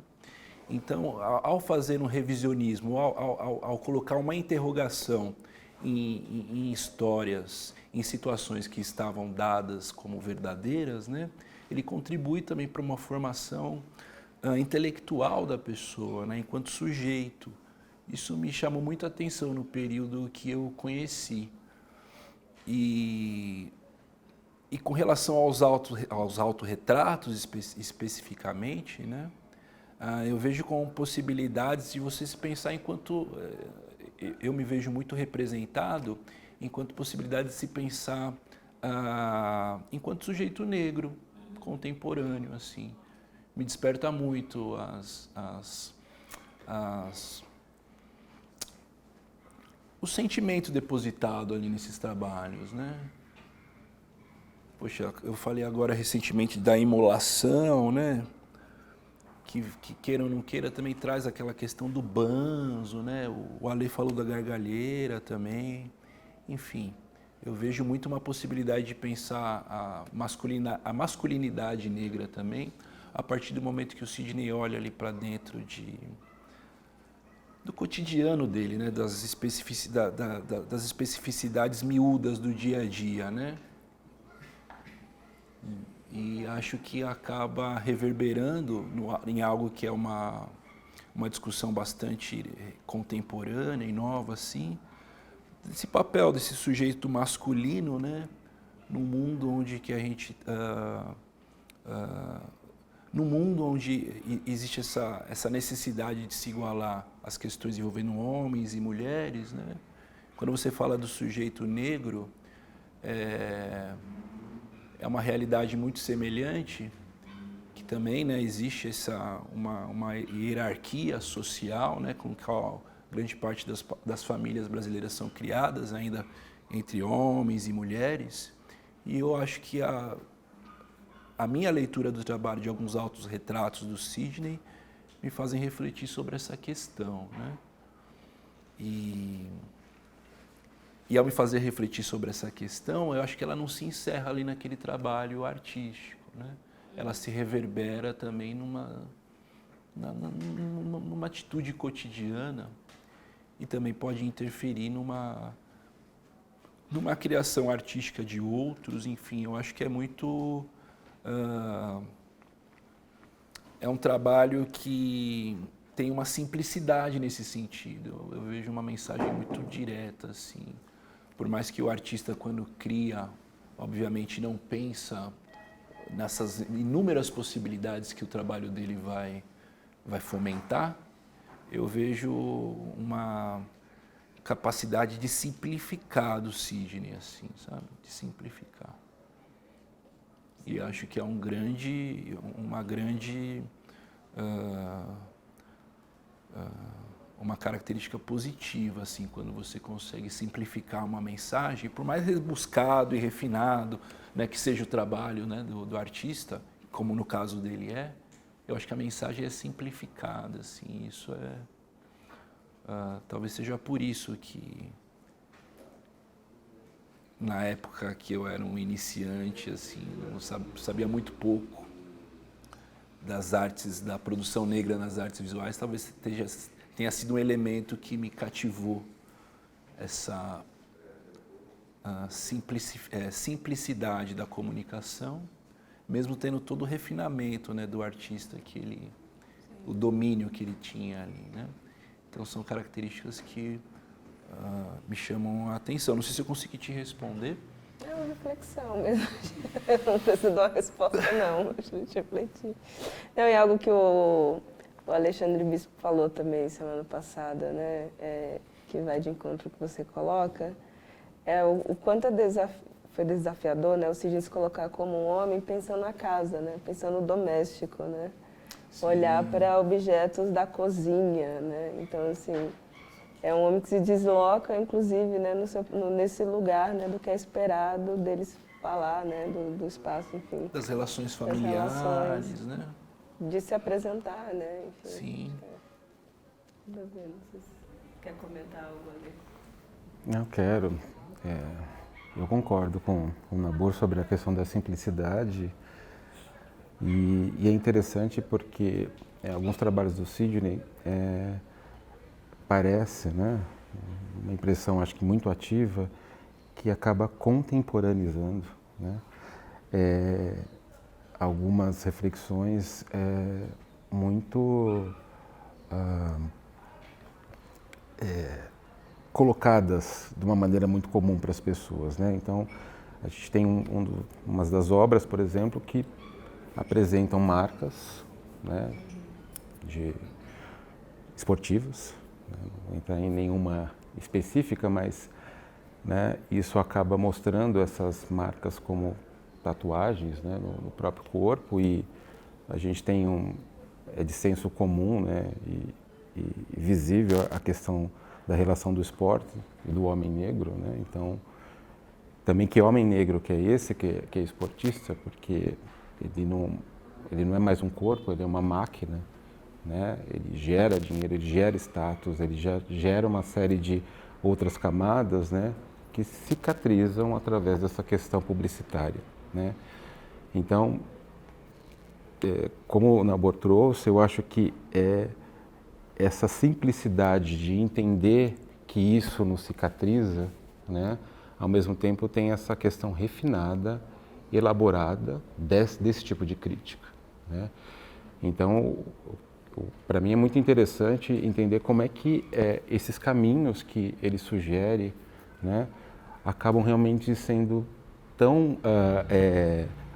Então, ao fazer um revisionismo, ao colocar uma interrogação em histórias, em situações que estavam dadas como verdadeiras, né, ele contribui também para uma formação intelectual da pessoa, né, enquanto sujeito. Isso me chamou muita atenção no período que eu conheci. E com relação aos autorretratos especificamente, né, eu vejo como possibilidades de você se pensar enquanto... eu me vejo muito representado enquanto possibilidade de se pensar enquanto sujeito negro, contemporâneo, assim. Me desperta muito o sentimento depositado ali nesses trabalhos, né? Poxa, eu falei agora recentemente da imolação, né? Que queira ou não queira também traz aquela questão do banzo, né? O Ale falou da gargalheira também. Enfim, eu vejo muito uma possibilidade de pensar a masculinidade negra também, a partir do momento que o Sidney olha ali para dentro do cotidiano dele, né? Das especificidades miúdas do dia a dia, né? E acho que acaba reverberando em algo que é uma discussão bastante contemporânea e nova, assim, esse papel desse sujeito masculino, né, no mundo onde que a gente no mundo onde existe essa necessidade de se igualar às questões envolvendo homens e mulheres, né? Quando você fala do sujeito negro, é uma realidade muito semelhante, que também, né, existe uma hierarquia social, né, com a qual grande parte das famílias brasileiras são criadas ainda entre homens e mulheres. E eu acho que a minha leitura do trabalho de alguns autorretratos do Sidney me fazem refletir sobre essa questão, né? E ao me fazer refletir sobre essa questão, eu acho que ela não se encerra ali naquele trabalho artístico, né? Ela se reverbera também numa atitude cotidiana e também pode interferir numa criação artística de outros. Enfim, eu acho que é muito... é um trabalho que tem uma simplicidade nesse sentido. Eu vejo uma mensagem muito direta, assim. Por mais que o artista, quando cria, obviamente não pensa nessas inúmeras possibilidades que o trabalho dele vai fomentar, eu vejo uma capacidade de simplificar do Sidney, assim, sabe? De simplificar. E acho que é uma característica positiva, assim, quando você consegue simplificar uma mensagem, por mais rebuscado e refinado, né, que seja o trabalho, né, do artista, como no caso dele eu acho que a mensagem é simplificada, assim, isso talvez seja por isso que na época que eu era um iniciante, assim, eu sabia muito pouco das artes, da produção negra nas artes visuais, talvez tenha sido um elemento que me cativou, essa simplicidade da comunicação, mesmo tendo todo o refinamento, né, do artista, o domínio que ele tinha ali, né? Então são características que me chamam a atenção. Não sei se eu consegui te responder. É uma reflexão mesmo. Eu não preciso dar uma resposta, não. Deixa eu te refletir. Não, é algo que o Alexandre Bispo falou também semana passada, né? Que vai de encontro que você coloca. O quanto foi desafiador, né? O Sidney se colocar como um homem pensando na casa, né? Pensando no doméstico, né? Sim. Olhar para objetos da cozinha, né? Então, assim, é um homem que se desloca, inclusive, né, nesse lugar, né, do que é esperado deles falar, né, do espaço, enfim. Das relações familiares, né? De se apresentar, né? Enfim, sim. Não sei se quer comentar algo ali. Eu quero. Eu concordo com o Nabor sobre a questão da simplicidade e é interessante porque alguns trabalhos do Sidney parece, né, uma impressão acho que muito ativa, que acaba contemporaneizando, né, algumas reflexões muito colocadas de uma maneira muito comum para as pessoas, né? Então, a gente tem umas das obras, por exemplo, que apresentam marcas, né, esportivas, né? Não vou entrar em nenhuma específica, mas, né, isso acaba mostrando essas marcas como tatuagens, né, no próprio corpo, e a gente tem de senso comum, né, e visível a questão da relação do esporte e do homem negro, né? Então, também que homem negro que é esse, que é esportista, porque ele não é mais um corpo, ele é uma máquina, né? Ele gera dinheiro, ele gera status, ele já gera uma série de outras camadas, né, que cicatrizam através dessa questão publicitária, né? Então, como o Nabor trouxe, eu acho que essa simplicidade de entender que isso nos cicatriza, né, ao mesmo tempo tem essa questão refinada, elaborada desse tipo de crítica, né? Então, para mim é muito interessante entender como é que esses caminhos que ele sugere, né, acabam realmente sendo tão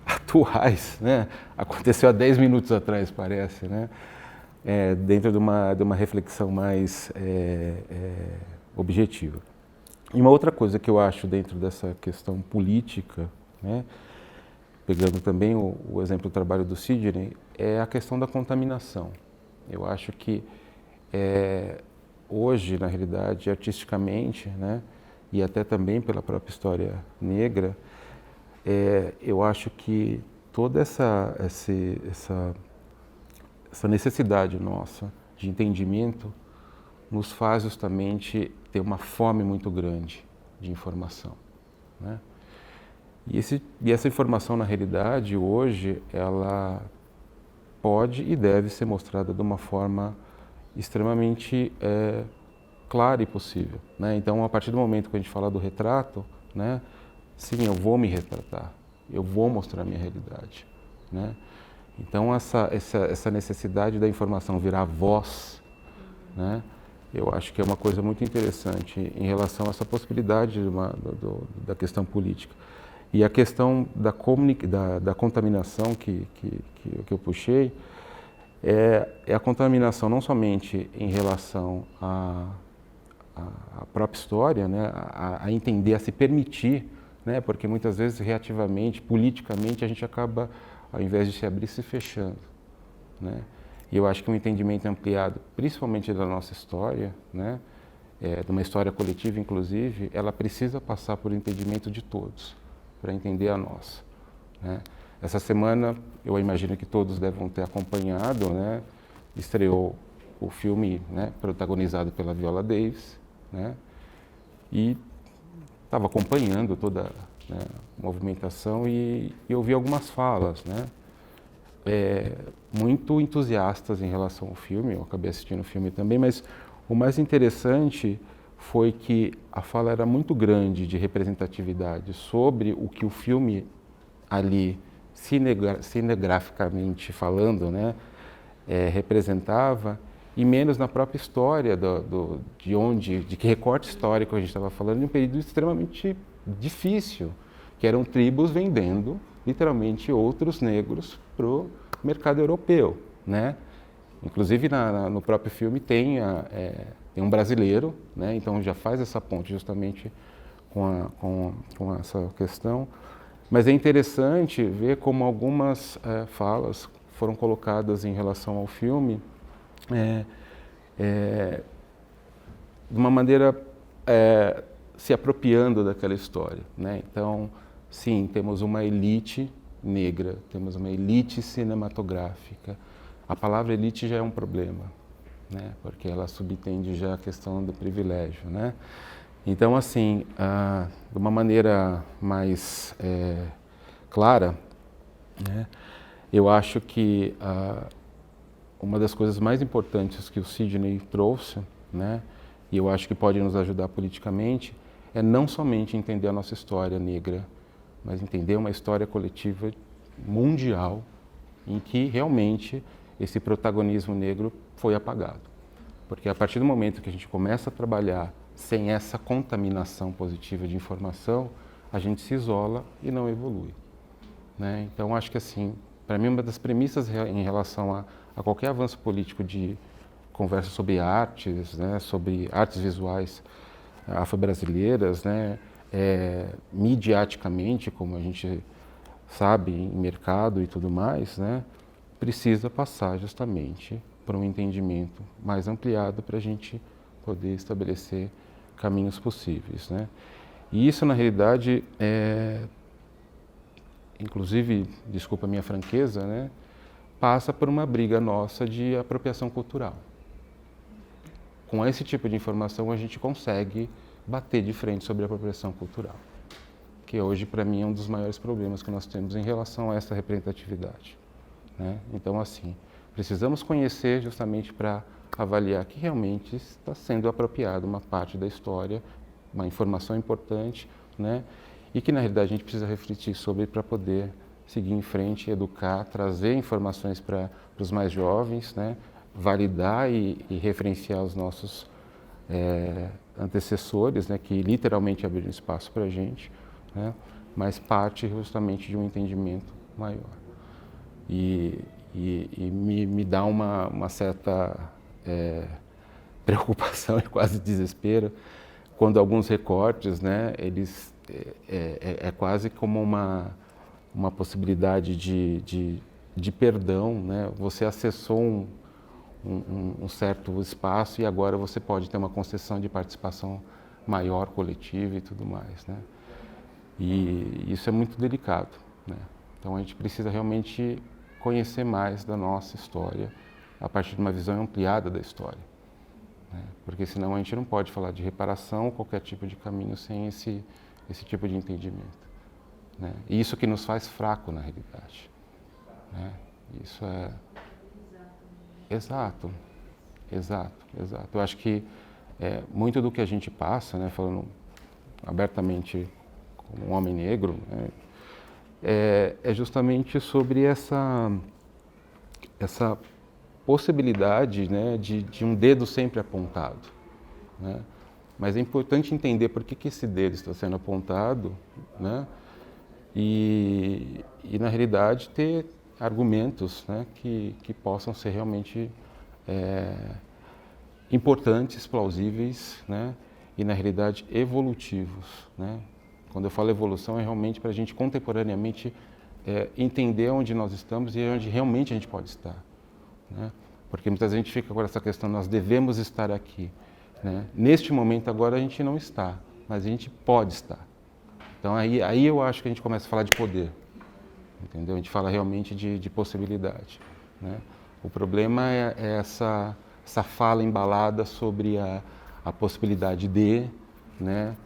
atuais, né? Aconteceu há 10 minutos atrás, parece, né? Dentro de uma reflexão mais objetiva. E uma outra coisa que eu acho dentro dessa questão política, né, pegando também o exemplo do trabalho do Sidney, é a questão da contaminação. Eu acho que hoje, na realidade, artisticamente, né, e até também pela própria história negra, eu acho que toda essa necessidade nossa de entendimento nos faz justamente ter uma fome muito grande, de informação, né? E essa informação, na realidade, hoje, ela pode e deve ser mostrada de uma forma extremamente clara e possível, né? Então, a partir do momento que a gente fala do retrato, né, sim, eu vou me retratar, eu vou mostrar a minha realidade, né? Então, essa necessidade da informação virar voz, né, eu acho que é uma coisa muito interessante em relação a essa possibilidade da questão política. E a questão da contaminação que eu puxei é a contaminação não somente em relação à própria história, né, a entender, a se permitir, né, porque muitas vezes reativamente, politicamente, a gente acaba, ao invés de se abrir, se fechando, né? E eu acho que um entendimento ampliado, principalmente da nossa história, né, de uma história coletiva, inclusive, ela precisa passar por entendimento de todos, para entender a nossa, né? Essa semana, eu imagino que todos devem ter acompanhado, né, estreou o filme, né, protagonizado pela Viola Davis, né, e estava acompanhando toda, né, a movimentação e ouvi algumas falas, né, muito entusiastas em relação ao filme. Eu acabei assistindo o filme também, mas o mais interessante foi que a fala era muito grande de representatividade sobre o que o filme ali, cinegraficamente falando, né, representava, e menos na própria história de que recorte histórico a gente estava falando, em um período extremamente difícil, que eram tribos vendendo literalmente outros negros para o mercado europeu, né? Inclusive no próprio filme tem um brasileiro, né? Então já faz essa ponte justamente com essa questão. Mas é interessante ver como algumas falas foram colocadas em relação ao filme de uma maneira se apropriando daquela história, né? Então, sim, temos uma elite negra, temos uma elite cinematográfica. A palavra elite já é um problema, né? Porque ela subtende já a questão do privilégio, né? Então, assim, de uma maneira mais clara, né, eu acho que uma das coisas mais importantes que o Sidney trouxe, né, e eu acho que pode nos ajudar politicamente, é não somente entender a nossa história negra, mas entender uma história coletiva mundial em que realmente esse protagonismo negro foi apagado. Porque a partir do momento que a gente começa a trabalhar sem essa contaminação positiva de informação, a gente se isola e não evolui, né? Então, acho que assim, para mim, uma das premissas em relação a qualquer avanço político de conversa sobre artes, né, sobre artes visuais afro-brasileiras, né, midiaticamente, como a gente sabe, em mercado e tudo mais, né, precisa passar justamente por um entendimento mais ampliado para a gente poder estabelecer caminhos possíveis, né? E isso, na realidade, inclusive, desculpa a minha franqueza, né, passa por uma briga nossa de apropriação cultural. Com esse tipo de informação, a gente consegue bater de frente sobre a apropriação cultural, que hoje, para mim, é um dos maiores problemas que nós temos em relação a essa representatividade, né? Então, assim, precisamos conhecer justamente para avaliar que realmente está sendo apropriada uma parte da história, uma informação importante, né? E que, na realidade, a gente precisa refletir sobre para poder seguir em frente, educar, trazer informações para os mais jovens, né? Validar e referenciar os nossos antecessores, né? Que literalmente abriram espaço para a gente, né? Mas parte justamente de um entendimento maior. E me dá uma certa preocupação e quase desespero quando alguns recortes, né, eles quase como uma possibilidade de perdão, né? Você acessou um certo espaço e agora você pode ter uma concessão de participação maior, coletiva e tudo mais, né? E isso é muito delicado, né? Então a gente precisa realmente conhecer mais da nossa história a partir de uma visão ampliada da história, né? Porque senão a gente não pode falar de reparação ou qualquer tipo de caminho sem esse tipo de entendimento, né? E isso que nos faz fraco na realidade, né? Isso é... Exato, exato, exato. Eu acho que muito do que a gente passa, né, falando abertamente como um homem negro, né, é justamente sobre essa possibilidade, né, de um dedo sempre apontado, né? Mas é importante entender por que esse dedo está sendo apontado, né? E na realidade ter argumentos, né, que possam ser realmente importantes, plausíveis, né, e na realidade evolutivos, né? Quando eu falo evolução é realmente para a gente contemporaneamente entender onde nós estamos e onde realmente a gente pode estar, né? Porque muitas vezes a gente fica com essa questão, nós devemos estar aqui, né? Neste momento agora a gente não está, mas a gente pode estar. Então aí eu acho que a gente começa a falar de poder, entendeu? A gente fala realmente de possibilidade, né? O problema é essa fala embalada sobre a possibilidade de, né?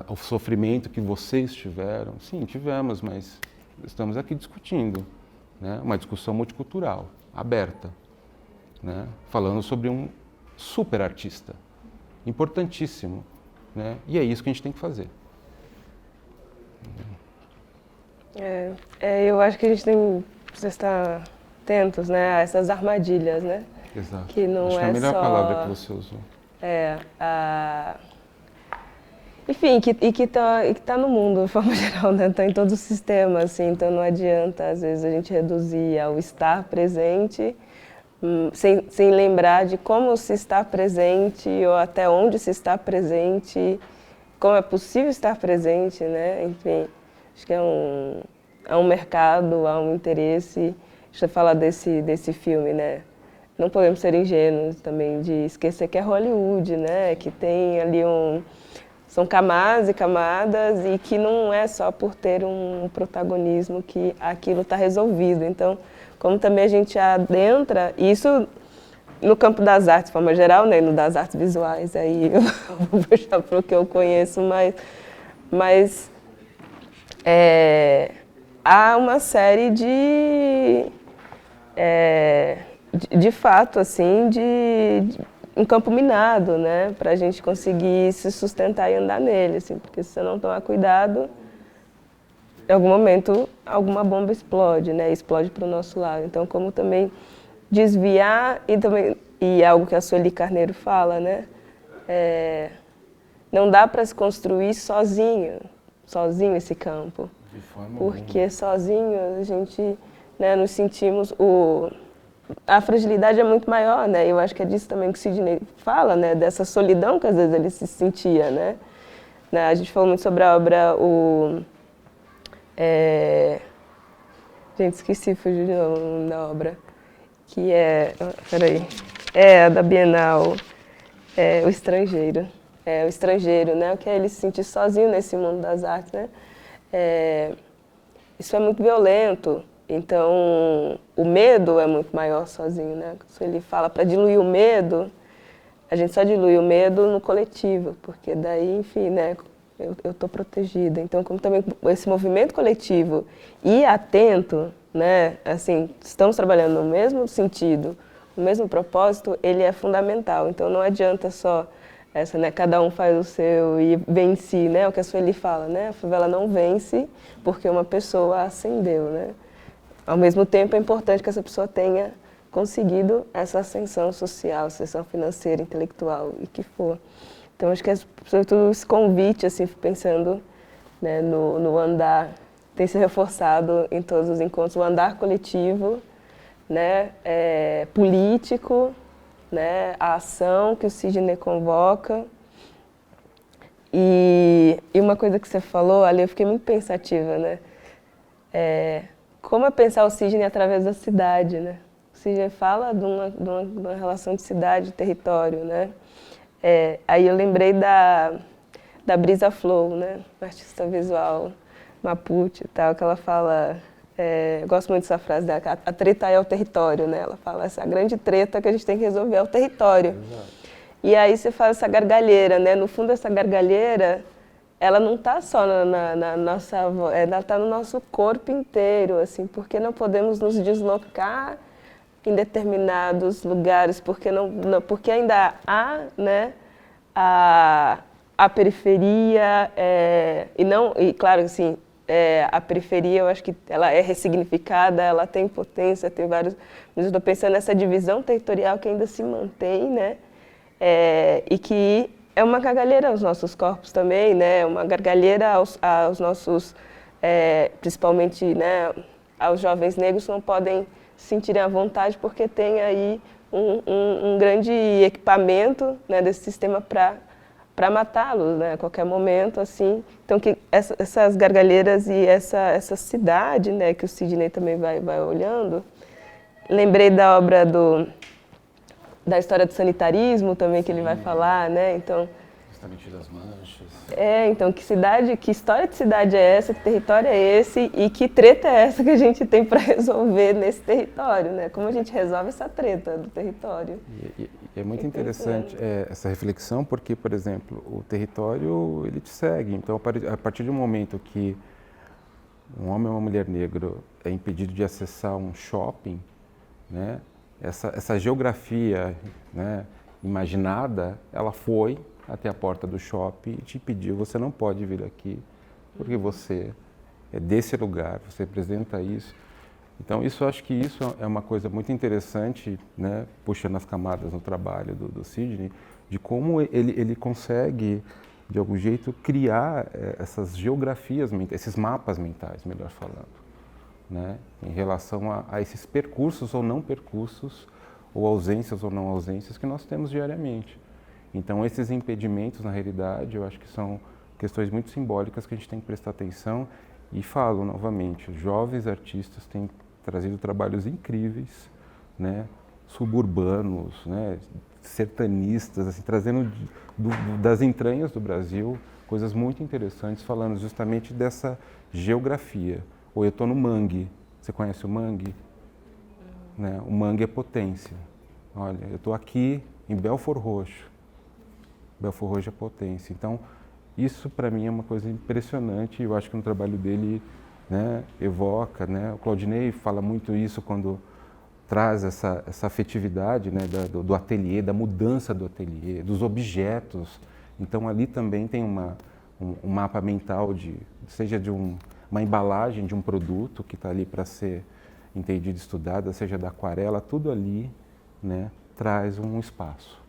O sofrimento que vocês tiveram. Sim, tivemos, mas estamos aqui discutindo, né? Uma discussão multicultural, aberta, né? Falando sobre um super artista, importantíssimo, né? E é isso que a gente tem que fazer. Eu acho que a gente precisa estar atentos, né, a essas armadilhas, né? Exato. Que não acho que é a melhor palavra que você usou. Enfim, que tá no mundo, de forma geral, né? Tá em todos os sistemas, assim, então não adianta, às vezes, a gente reduzir ao estar presente, sem lembrar de como se está presente ou até onde se está presente, como é possível estar presente, né? Enfim, acho que há um mercado, há um interesse. Deixa eu falar desse filme, né? Não podemos ser ingênuos também de esquecer que é Hollywood, né? Que tem ali são camadas e camadas e que não é só por ter um protagonismo que aquilo está resolvido. Então, como também a gente adentra, isso no campo das artes, de forma geral, né, no das artes visuais, aí eu vou puxar para o que eu conheço, mas há uma série de fato, assim, de um campo minado, né, para a gente conseguir se sustentar e andar nele, assim, porque se você não tomar cuidado, em algum momento alguma bomba explode, né, explode para o nosso lado. Então, como também desviar e algo que a Sueli Carneiro fala, né, não dá para se construir sozinho esse campo, porque sozinho a gente, né, nos sentimos a fragilidade é muito maior, né? Eu acho que é disso também que o Sidney fala, né? Dessa solidão que às vezes ele se sentia, né? A gente falou muito sobre a obra, gente, esqueci, fugiu de novo o nome da obra, que da Bienal, O Estrangeiro. O Estrangeiro, né? O que é ele se sentir sozinho nesse mundo das artes, né? Isso é muito violento. Então, o medo é muito maior sozinho, né? Se ele fala para diluir o medo, a gente só dilui o medo no coletivo, porque daí, enfim, né, eu estou protegida. Então, como também esse movimento coletivo e atento, né, assim, estamos trabalhando no mesmo sentido, no mesmo propósito, ele é fundamental. Então, não adianta só essa, né, cada um faz o seu e vence, né, o que a Sueli fala, né? A favela não vence porque uma pessoa ascendeu, né? Ao mesmo tempo, é importante que essa pessoa tenha conseguido essa ascensão social, ascensão financeira, intelectual e que for. Então, acho que sobretudo esse convite, assim, pensando, né, no andar, tem se reforçado em todos os encontros, o andar coletivo, né, político, né, a ação que o Sidney convoca. E uma coisa que você falou, ali eu fiquei muito pensativa, né? Como é pensar o Sidney através da cidade, né? O Sidney fala de uma relação de cidade e território, né? Aí eu lembrei da Brisa Flow, né? Uma artista visual mapuche e tal, que ela fala, eu gosto muito dessa frase dela, a treta é o território, né? Ela fala, essa grande treta que a gente tem que resolver é o território. Exato. E aí você faz essa gargalheira, né? No fundo, essa gargalheira, ela não está só na nossa voz, ela está no nosso corpo inteiro, assim, porque não podemos nos deslocar em determinados lugares, porque ainda há, né, a periferia, e claro, assim, a periferia, eu acho que ela é ressignificada, ela tem potência, tem vários... Mas eu estou pensando nessa divisão territorial que ainda se mantém, né? E que é uma gargalheira aos nossos corpos também, né? Uma gargalheira aos nossos, principalmente, né, aos jovens negros que não podem se sentirem à vontade porque tem aí um grande equipamento, né, desse sistema para matá-los, né, a qualquer momento, assim. Então, que essas gargalheiras e essa cidade, né, que o Sidney também vai olhando. Lembrei da obra da história do sanitarismo também, que ele vai falar, né, então... Justamente das manchas. Então, que história de cidade é essa, que território é esse e que treta é essa que a gente tem para resolver nesse território, né? Como a gente resolve essa treta do território? E é muito interessante essa reflexão porque, por exemplo, o território, ele te segue. Então, a partir do momento que um homem ou uma mulher negra é impedido de acessar um shopping, né? Essa geografia, né, imaginada, ela foi até a porta do shopping e te pediu, você não pode vir aqui, porque você é desse lugar, você representa isso. Então, eu acho que isso é uma coisa muito interessante, né, puxando as camadas no trabalho do Sidney, de como ele consegue, de algum jeito, criar essas geografias mentais, esses mapas mentais, melhor falando, né, em relação a esses percursos ou não percursos, ou ausências ou não ausências que nós temos diariamente. Então, esses impedimentos, na realidade, eu acho que são questões muito simbólicas que a gente tem que prestar atenção. E falo novamente, os jovens artistas têm trazido trabalhos incríveis, né, suburbanos, né, sertanistas, assim, trazendo das entranhas do Brasil coisas muito interessantes, falando justamente dessa geografia. Ou eu estou no mangue, você conhece o mangue? Né? O mangue é potência. Olha, eu estou aqui em Belford Roxo. Belford Roxo é potência. Então, isso para mim é uma coisa impressionante e eu acho que no trabalho dele, né, evoca, né? O Claudinei fala muito isso quando traz essa afetividade, né, do ateliê, da mudança do ateliê, dos objetos. Então, ali também tem um mapa mental, seja de uma embalagem de um produto que está ali para ser entendida, estudada, seja da aquarela, tudo ali, né, traz um espaço.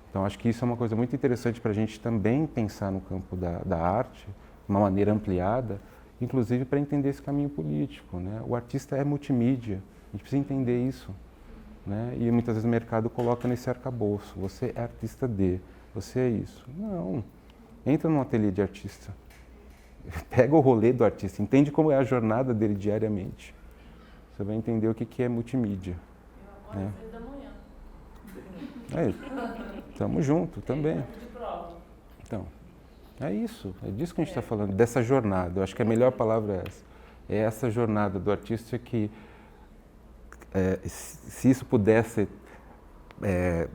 Então, acho que isso é uma coisa muito interessante para a gente também pensar no campo da arte, de uma maneira ampliada, inclusive para entender esse caminho político, né? O artista é multimídia, a gente precisa entender isso, né? E muitas vezes o mercado coloca nesse arcabouço, você é artista você é isso. Não, entra num ateliê de artista, pega o rolê do artista, entende como é a jornada dele diariamente. Você vai entender o que é multimídia. Eu acordo 6 da manhã. Estamos juntos também. Então, é isso. É disso que a gente está falando, dessa jornada. Eu acho que a melhor palavra é essa. É essa jornada do artista que, se isso pudesse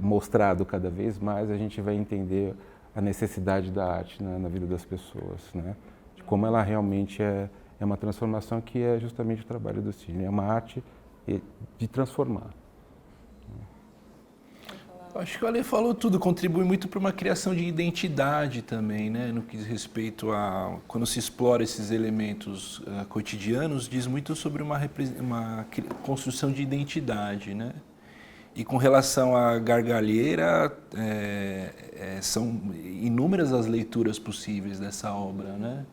mostrado cada vez mais, a gente vai entender a necessidade da arte na vida das pessoas, né? De como ela realmente é uma transformação que é justamente o trabalho do Sidney. É uma arte de transformar. Acho que o Ale falou tudo, contribui muito para uma criação de identidade também, né? No que diz respeito a... Quando se explora esses elementos cotidianos, diz muito sobre uma construção de identidade, né? E com relação à gargalheira, são inúmeras as leituras possíveis dessa obra, né?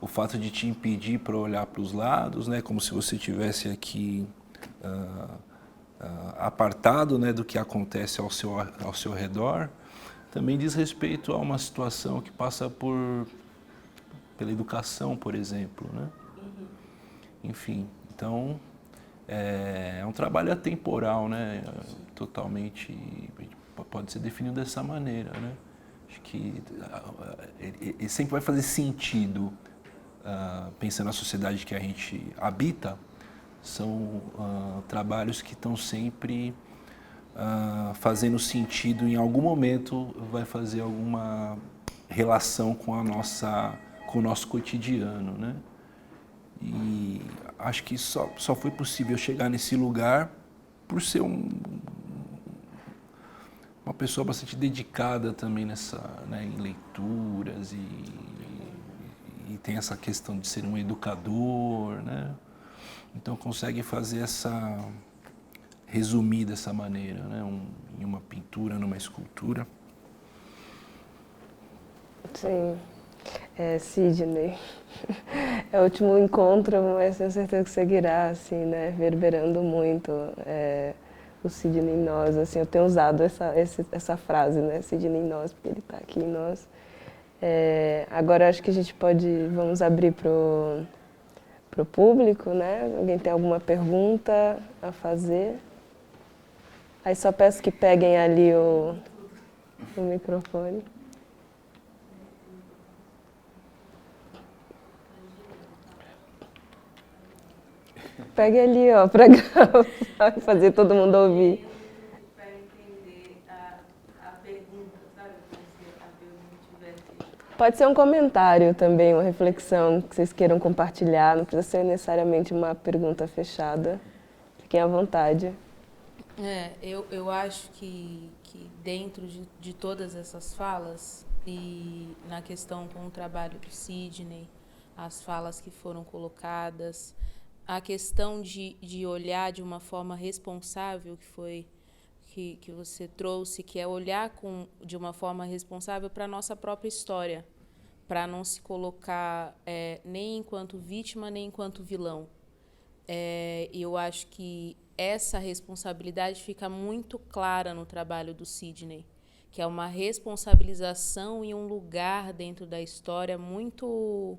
O fato de te impedir para olhar para os lados, né? Como se você estivesse aqui... apartado, né, do que acontece ao seu redor, também diz respeito a uma situação que passa pela educação, por exemplo, né? Enfim, então é um trabalho atemporal, né? Totalmente, pode ser definido dessa maneira, né? Acho que ele sempre vai fazer sentido, pensando na sociedade que a gente habita. São trabalhos que estão sempre fazendo sentido em algum momento, vai fazer alguma relação com com o nosso cotidiano, né? E acho que só foi possível chegar nesse lugar por ser uma pessoa bastante dedicada também né, em leituras e tem essa questão de ser um educador, né? Então consegue fazer resumir dessa maneira, né? Em uma pintura, numa escultura. Sim. Sidney, é o último encontro, mas tenho certeza que seguirá, assim, né, reverberando muito o Sidney em nós, assim, eu tenho usado essa frase, né, Sidney em nós, porque ele está aqui em nós. Agora acho que a gente vamos abrir pro público, né, alguém tem alguma pergunta a fazer? Aí só peço que peguem ali o microfone. Pegue ali, ó, para fazer todo mundo ouvir. Para entender a pergunta, sabe? Como se a pergunta tivesse... Pode ser um comentário também, uma reflexão que vocês queiram compartilhar, não precisa ser necessariamente uma pergunta fechada. Fiquem à vontade. Eu acho que dentro de todas essas falas, e na questão com o trabalho do Sidney, as falas que foram colocadas, a questão de olhar de uma forma responsável, que foi que você trouxe, que é olhar de uma forma responsável para a nossa própria história, para não se colocar nem enquanto vítima, nem enquanto vilão. E eu acho que essa responsabilidade fica muito clara no trabalho do Sidney, que é uma responsabilização e um lugar dentro da história muito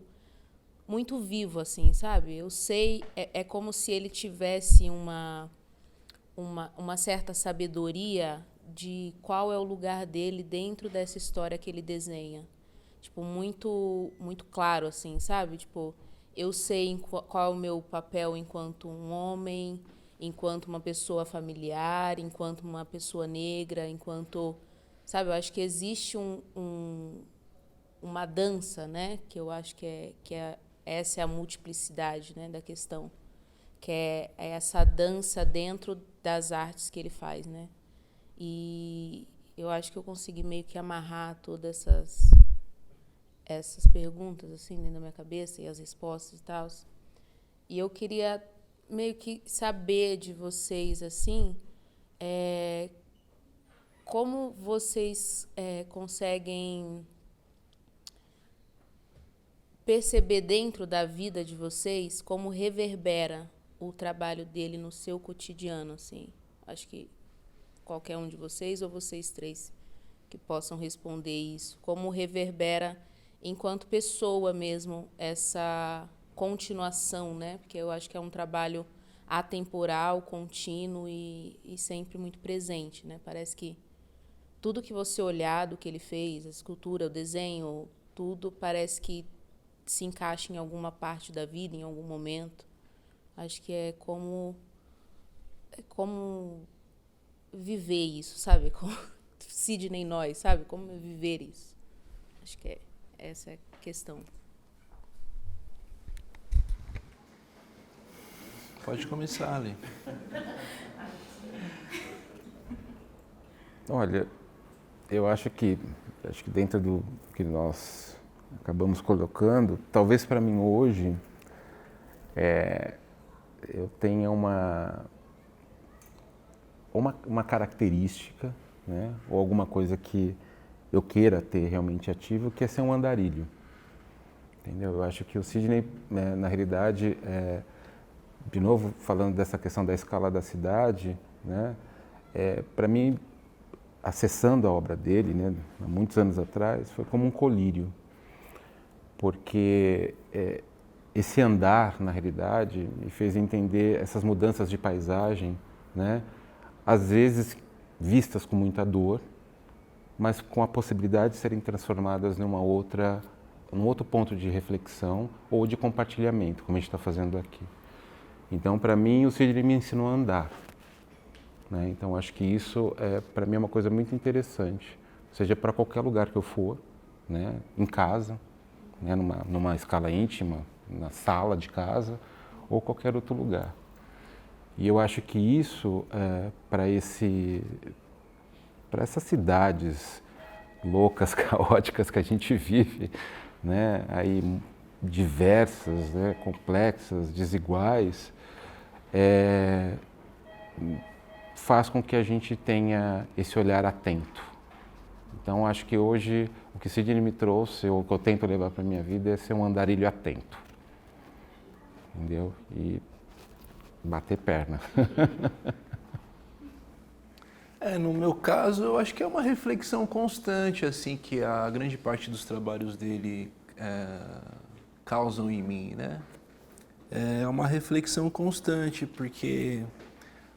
muito vivo, assim, sabe? Eu sei, é como se ele tivesse uma certa sabedoria de qual é o lugar dele dentro dessa história que ele desenha. Tipo, muito, muito claro, assim, sabe? Tipo, eu sei qual é o meu papel enquanto um homem, enquanto uma pessoa familiar, enquanto uma pessoa negra, enquanto... Sabe, eu acho que existe uma dança, né? Que eu acho que essa é a multiplicidade, né, da questão, que é essa dança dentro das artes que ele faz, né? E eu acho que eu consegui meio que amarrar todas essas perguntas assim dentro da minha cabeça e as respostas e tal. E eu queria meio que saber de vocês assim, como vocês conseguem perceber dentro da vida de vocês como reverbera o trabalho dele no seu cotidiano, assim. Acho que qualquer um de vocês ou vocês três que possam responder isso. Como reverbera enquanto pessoa mesmo essa continuação, né? Porque eu acho que é um trabalho atemporal, contínuo e sempre muito presente, né? Parece que tudo que você olhar do que ele fez, a escultura, o desenho, tudo parece que se encaixa em alguma parte da vida, em algum momento. Acho que é como viver isso, sabe? Como Sidney nós, sabe? Como viver isso. Acho que essa é a questão. Pode começar, Ali. Olha, eu acho que dentro do que nós acabamos colocando, talvez para mim hoje, eu tenha uma característica, né, ou alguma coisa que eu queira ter realmente ativo, que é ser um andarilho. Entendeu? Eu acho que o Sidney, na realidade, de novo falando dessa questão da escala da cidade, né, para mim, acessando a obra dele, né, há muitos anos atrás, foi como um colírio. Porque esse andar, na realidade, me fez entender essas mudanças de paisagem, né? Às vezes vistas com muita dor, mas com a possibilidade de serem transformadas num outro ponto de reflexão ou de compartilhamento, como a gente está fazendo aqui. Então, para mim, o Sidney me ensinou a andar, né? Então acho que isso para mim é uma coisa muito interessante, seja para qualquer lugar que eu for, né? Em casa, né? Numa escala íntima, na sala de casa ou qualquer outro lugar. E eu acho que isso para essas cidades loucas, caóticas que a gente vive, né? Aí diversas, né? Complexas, desiguais, faz com que a gente tenha esse olhar atento. Então, acho que hoje o que Sidney me trouxe, ou o que eu tento levar para a minha vida, é ser um andarilho atento. Entendeu? E bater perna. No meu caso, eu acho que é uma reflexão constante, assim, que a grande parte dos trabalhos dele causam em mim, né? É uma reflexão constante, porque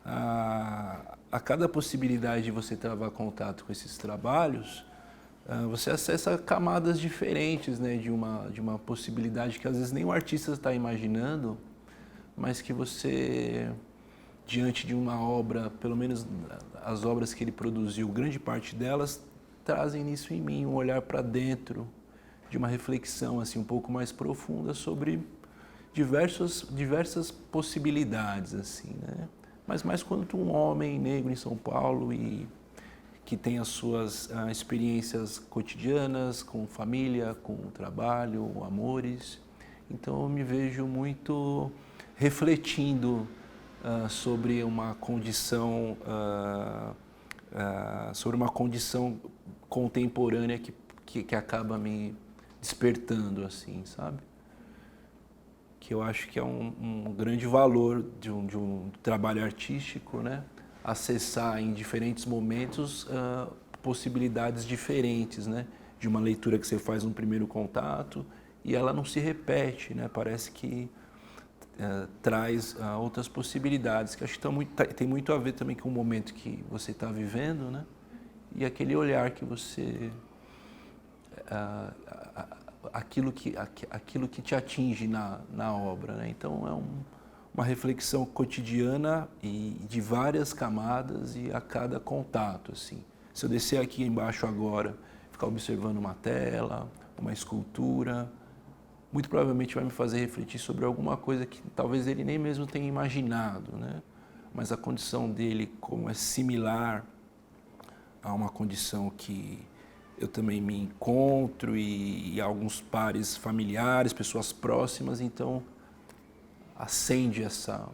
a cada possibilidade de você travar contato com esses trabalhos, você acessa camadas diferentes, né, de uma possibilidade que às vezes nem o artista está imaginando, mas que você, diante de uma obra, pelo menos as obras que ele produziu, grande parte delas trazem isso em mim, um olhar para dentro, de uma reflexão assim um pouco mais profunda sobre diversas possibilidades, assim, né? Mas mais quanto um homem negro em São Paulo e que tem as suas experiências cotidianas com família, com trabalho, amores. Então eu me vejo muito refletindo sobre uma condição contemporânea que acaba me despertando, assim, sabe? Que eu acho que é um grande valor de um trabalho artístico, né? Acessar em diferentes momentos possibilidades diferentes, né? De uma leitura que você faz um primeiro contato e ela não se repete, né? Parece que traz outras possibilidades, que acho que tem muito a ver também com o momento que você está vivendo, né? E aquele olhar que você... aquilo que te atinge na obra, né? Então é uma reflexão cotidiana e de várias camadas e a cada contato, assim. Se eu descer aqui embaixo agora, ficar observando uma tela, uma escultura, muito provavelmente vai me fazer refletir sobre alguma coisa que talvez ele nem mesmo tenha imaginado, né? Mas a condição dele como é similar a uma condição que eu também me encontro e alguns pares familiares, pessoas próximas, então acende essa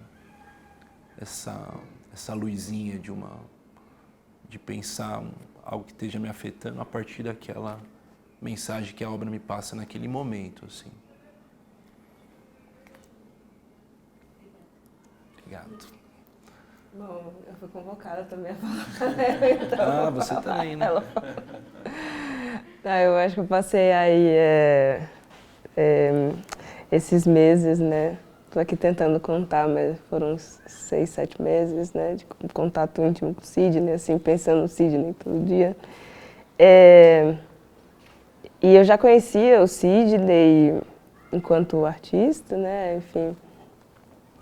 luzinha de pensar algo que esteja me afetando a partir daquela mensagem que a obra me passa naquele momento, assim. Obrigado. Bom, eu fui convocada também a falar. Então, você também, né? Eu acho que eu passei aí esses meses, né? Estou aqui tentando contar, mas foram uns 6, 7 meses, né? De contato íntimo com o Sidney, assim, pensando no Sidney todo dia. E eu já conhecia o Sidney enquanto artista, né? Enfim,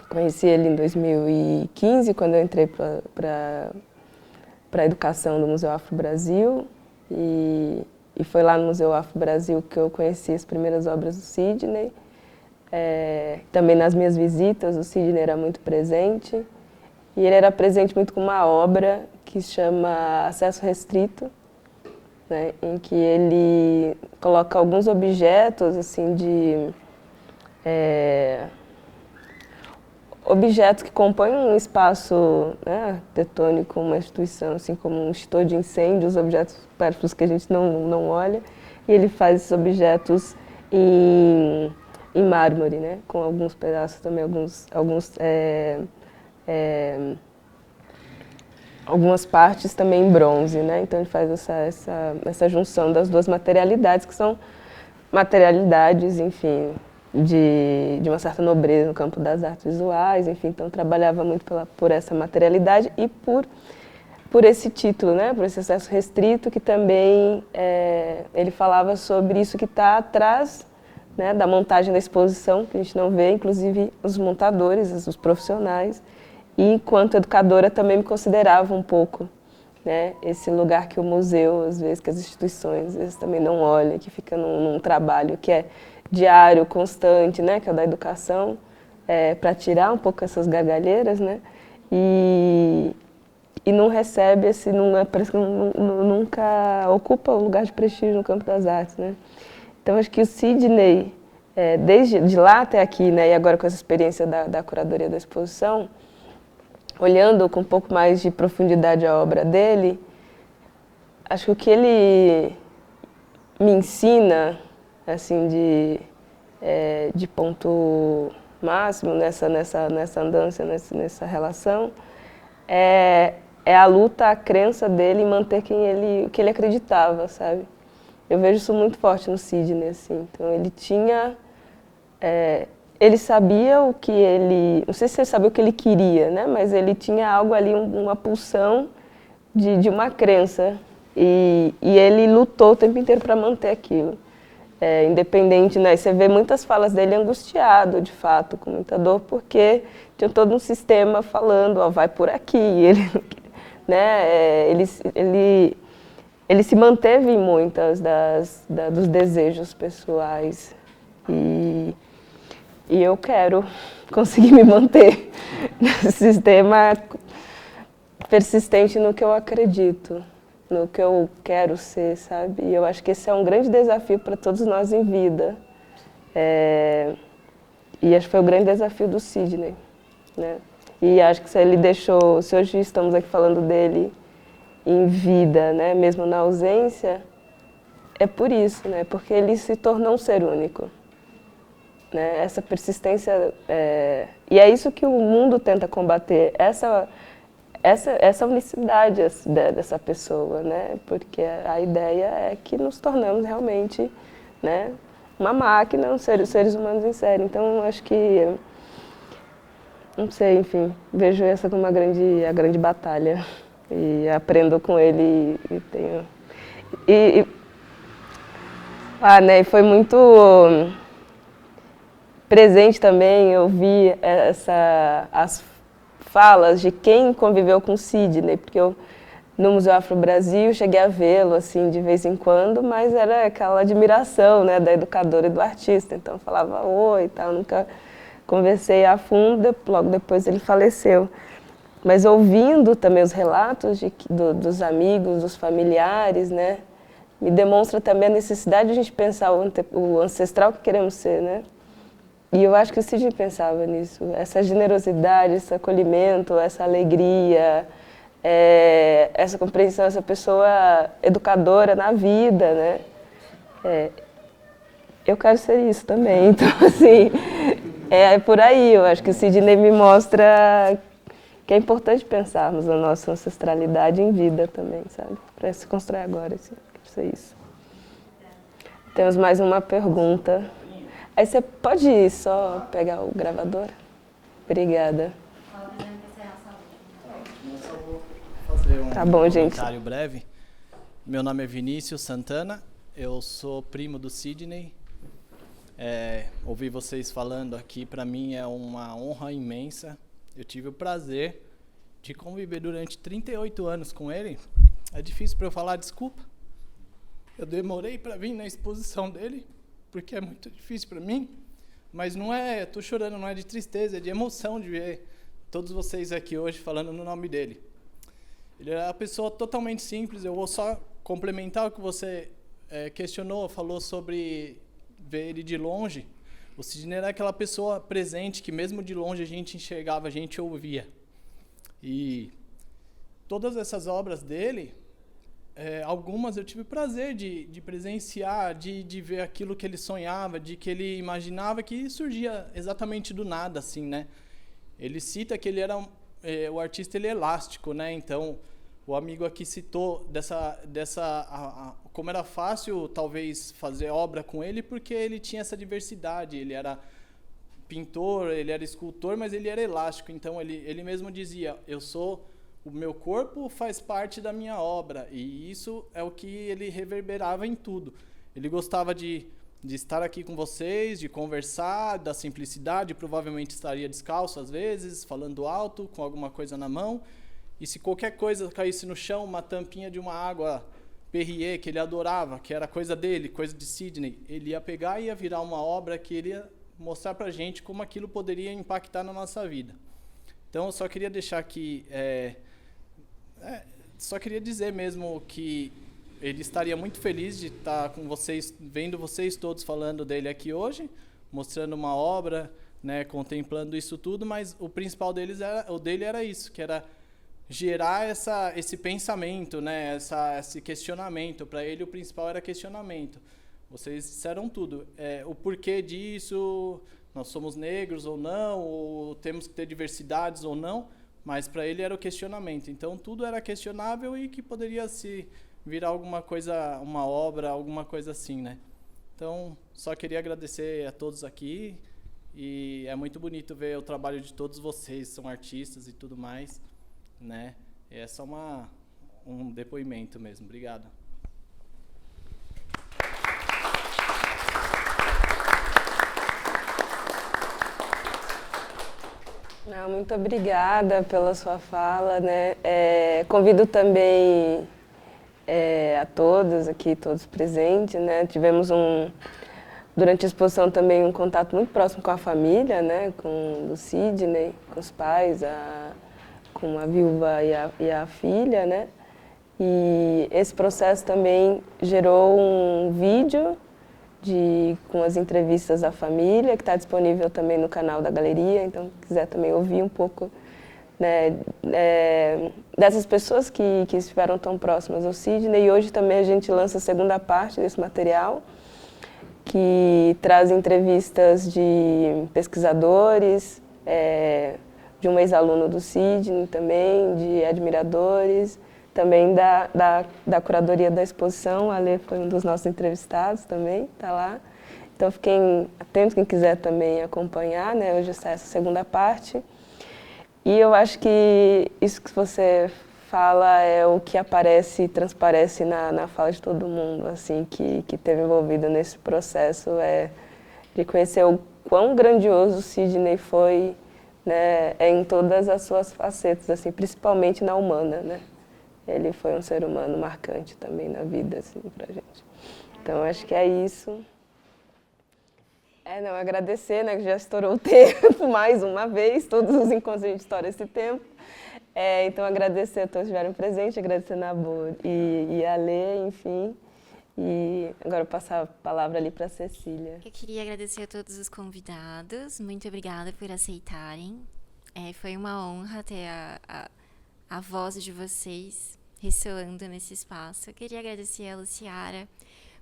conheci ele em 2015, quando eu entrei para a educação do Museu Afro Brasil. E foi lá no Museu Afro Brasil que eu conheci as primeiras obras do Sidney. Também nas minhas visitas, o Sidney era muito presente. E ele era presente muito com uma obra que se chama Acesso Restrito, né, em que ele coloca alguns objetos, assim, objetos que compõem um espaço, né, arquitetônico, uma instituição, assim como um extintor de incêndios, objetos supérfluos que a gente não olha, e ele faz esses objetos em mármore, né, com alguns pedaços também, algumas partes também em bronze, né, então ele faz essa junção das duas materialidades, que são materialidades, enfim, de uma certa nobreza no campo das artes visuais, enfim, então trabalhava muito por essa materialidade e por esse título, né, por esse acesso restrito, que também ele falava sobre isso que está atrás, né, da montagem da exposição, que a gente não vê, inclusive os montadores, os profissionais, E enquanto educadora também me considerava um pouco, né, esse lugar que o museu, às vezes, que as instituições, às vezes, também não olham, que fica num trabalho que é diário, constante, né, que é o da educação, para tirar um pouco essas gargalheiras, né, e não recebe, parece que nunca ocupa um lugar de prestígio no campo das artes, né. Então, acho que o Sidney, desde de lá até aqui, né, e agora com essa experiência da curadoria da exposição, olhando com um pouco mais de profundidade a obra dele, acho que o que ele me ensina, assim, de ponto máximo nessa andança, nessa relação, é a luta, a crença dele em manter o que ele acreditava, sabe? Eu vejo isso muito forte no Sidney, assim. Então, ele tinha... ele sabia o que ele... Não sei se ele sabia o que ele queria, né? Mas ele tinha algo ali, uma pulsão de uma crença. E ele lutou o tempo inteiro para manter aquilo. Independente, né? E você vê muitas falas dele angustiado, de fato, com muita dor, porque tinha todo um sistema falando, ó, vai por aqui. Ele, né? Ele se manteve em muitas dos desejos pessoais. E eu quero conseguir me manter nesse sistema persistente no que eu acredito, no que eu quero ser, sabe? E eu acho que esse é um grande desafio para todos nós em vida. E acho que foi o grande desafio do Sidney, né? E acho que se hoje estamos aqui falando dele em vida, né? Mesmo na ausência, é por isso, né? Porque ele se tornou um ser único. Né? Essa persistência, e é isso que o mundo tenta combater, essa unicidade dessa pessoa, né? Porque a ideia é que nos tornamos realmente, né, uma máquina, seres humanos em série. Então, acho que, não sei, enfim, vejo essa como a grande batalha e aprendo com ele e tenho... né, e foi muito... presente também, eu vi as falas de quem conviveu com o Sidney, porque eu, no Museu Afro-Brasil, cheguei a vê-lo, assim, de vez em quando, mas era aquela admiração, né, da educadora e do artista, então eu falava oi e tal, nunca conversei a fundo, logo depois ele faleceu. Mas ouvindo também os relatos dos amigos, dos familiares, né, me demonstra também a necessidade de a gente pensar o ancestral que queremos ser, né? E eu acho que o Sidney pensava nisso, essa generosidade, esse acolhimento, essa alegria, essa compreensão, essa pessoa educadora na vida, né? Eu quero ser isso também, então assim, é por aí, eu acho que o Sidney me mostra que é importante pensarmos a nossa ancestralidade em vida também, sabe? Para se construir agora, assim, quero ser isso. Temos mais uma pergunta. Aí você pode só pegar o gravador? Obrigada. Vou fazer um tá bom, comentário gente. breve. Meu nome é Vinícius Santana, eu sou primo do Sidney. Ouvir vocês falando aqui, para mim, é uma honra imensa. Eu tive o prazer de conviver durante 38 anos com ele. É difícil para eu falar desculpa. Eu demorei para vir na exposição dele, porque é muito difícil para mim, mas não é, tô chorando, não é de tristeza, é de emoção de ver todos vocês aqui hoje falando no nome dele. Ele era uma pessoa totalmente simples, eu vou só complementar o que você questionou, falou sobre ver ele de longe. O Sidney era aquela pessoa presente que mesmo de longe a gente enxergava, a gente ouvia. E todas essas obras dele, algumas eu tive o prazer de presenciar, de ver aquilo que ele sonhava, de que ele imaginava, que surgia exatamente do nada, assim, né? Ele cita que ele era o artista, ele é elástico, né? Então, o amigo aqui citou como era fácil, talvez, fazer obra com ele, porque ele tinha essa diversidade. Ele era pintor, ele era escultor, mas ele era elástico. Então, ele mesmo dizia, o meu corpo faz parte da minha obra, e isso é o que ele reverberava em tudo. Ele gostava de de estar aqui com vocês, de conversar, da simplicidade. Provavelmente estaria descalço às vezes, falando alto, com alguma coisa na mão. E se qualquer coisa caísse no chão, uma tampinha de uma água Perrier, que ele adorava, que era coisa dele, coisa de Sidney, ele ia pegar e ia virar uma obra que ele ia mostrar pra gente como aquilo poderia impactar na nossa vida. Então, eu só queria deixar aqui, só queria dizer mesmo que ele estaria muito feliz de estar com vocês, vendo vocês todos falando dele aqui hoje, mostrando uma obra, né, contemplando isso tudo, mas o principal dele era isso, que era gerar esse pensamento, né, esse questionamento. Para ele, o principal era questionamento. Vocês disseram tudo. O porquê disso, nós somos negros ou não, ou temos que ter diversidades ou não, mas para ele era o questionamento. Então, tudo era questionável e que poderia se virar alguma coisa, uma obra, alguma coisa assim, né? Então, só queria agradecer a todos aqui, e é muito bonito ver o trabalho de todos vocês, são artistas e tudo mais, né? É só um depoimento mesmo. Obrigado. Não, muito obrigada pela sua fala, né? Convido também a todos aqui, todos presentes, né? Tivemos durante a exposição também um contato muito próximo com a família, né? Com o Sidney, com os pais, com a viúva e a filha, né? E esse processo também gerou um vídeo com as entrevistas da família, que está disponível também no canal da galeria, então se quiser também ouvir um pouco, né, dessas pessoas que estiveram tão próximas ao Sidney. E hoje também a gente lança a segunda parte desse material, que traz entrevistas de pesquisadores, de um ex-aluno do Sidney também, de admiradores, também da curadoria da exposição. A Lê foi um dos nossos entrevistados também, está lá. Então fiquem atentos, quem quiser também acompanhar, né? Hoje está essa segunda parte. E eu acho que isso que você fala é o que aparece e transparece na fala de todo mundo, assim, que esteve envolvido nesse processo, de conhecer o quão grandioso o Sidney foi, né, em todas as suas facetas, assim, principalmente na humana, né? Ele foi um ser humano marcante também na vida, assim, pra gente. Então, acho que é isso. Agradecer, né, que já estourou o tempo mais uma vez, todos os encontros a gente estoura esse tempo. Então, agradecer a todos que estiveram presentes, agradecer a Nabor e a Lê, enfim. E agora eu passo a palavra ali para a Cecília. Eu queria agradecer a todos os convidados, muito obrigada por aceitarem. Foi uma honra ter a voz de vocês ressoando nesse espaço. Eu queria agradecer a Luciara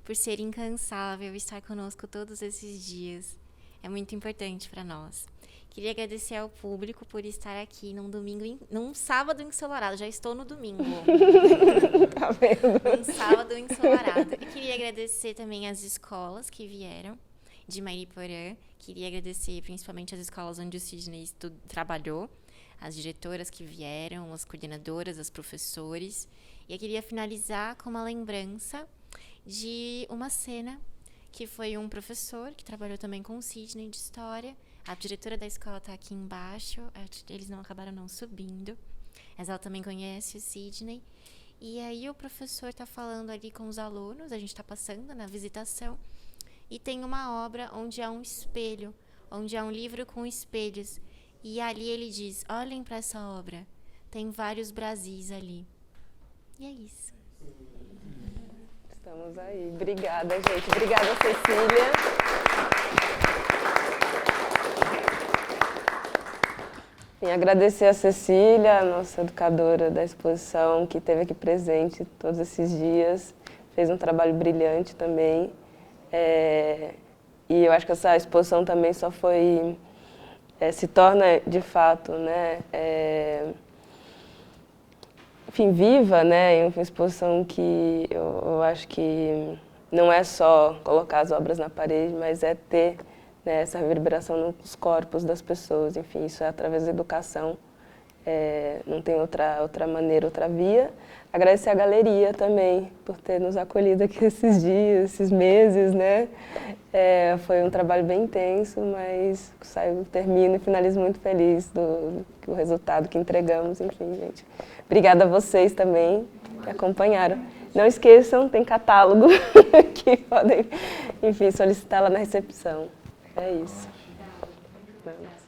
por ser incansável estar conosco todos esses dias. É muito importante para nós. Queria agradecer ao público por estar aqui num sábado ensolarado. Já estou no domingo. Tá vendo? Num sábado ensolarado. Eu queria agradecer também as escolas que vieram de Mariporã. Queria agradecer principalmente as escolas onde o Sidney trabalhou, as diretoras que vieram, as coordenadoras, os professores. E eu queria finalizar com uma lembrança de uma cena que foi um professor que trabalhou também com o Sidney de História. A diretora da escola está aqui embaixo, eles não acabaram não subindo, mas ela também conhece o Sidney. E aí o professor está falando ali com os alunos, a gente está passando na visitação, e tem uma obra onde há um espelho, onde há um livro com espelhos. E ali ele diz, olhem para essa obra, tem vários Brasis ali. E é isso. Estamos aí. Obrigada, gente. Obrigada, Cecília. E agradecer a Cecília, a nossa educadora da exposição, que esteve aqui presente todos esses dias. Fez um trabalho brilhante também. E eu acho que essa exposição também só foi... se torna, de fato, né, enfim, viva, né, uma exposição que eu acho que não é só colocar as obras na parede, mas é ter, né, essa reverberação nos corpos das pessoas. Enfim, isso é através da educação, não tem outra maneira, outra via. Agradecer a galeria também por ter nos acolhido aqui esses dias, esses meses, né? Foi um trabalho bem intenso, mas termino e finalizo muito feliz do resultado que entregamos. Enfim, gente, obrigada a vocês também que acompanharam. Não esqueçam, tem catálogo que podem, enfim, solicitar lá na recepção. É isso. Vamos.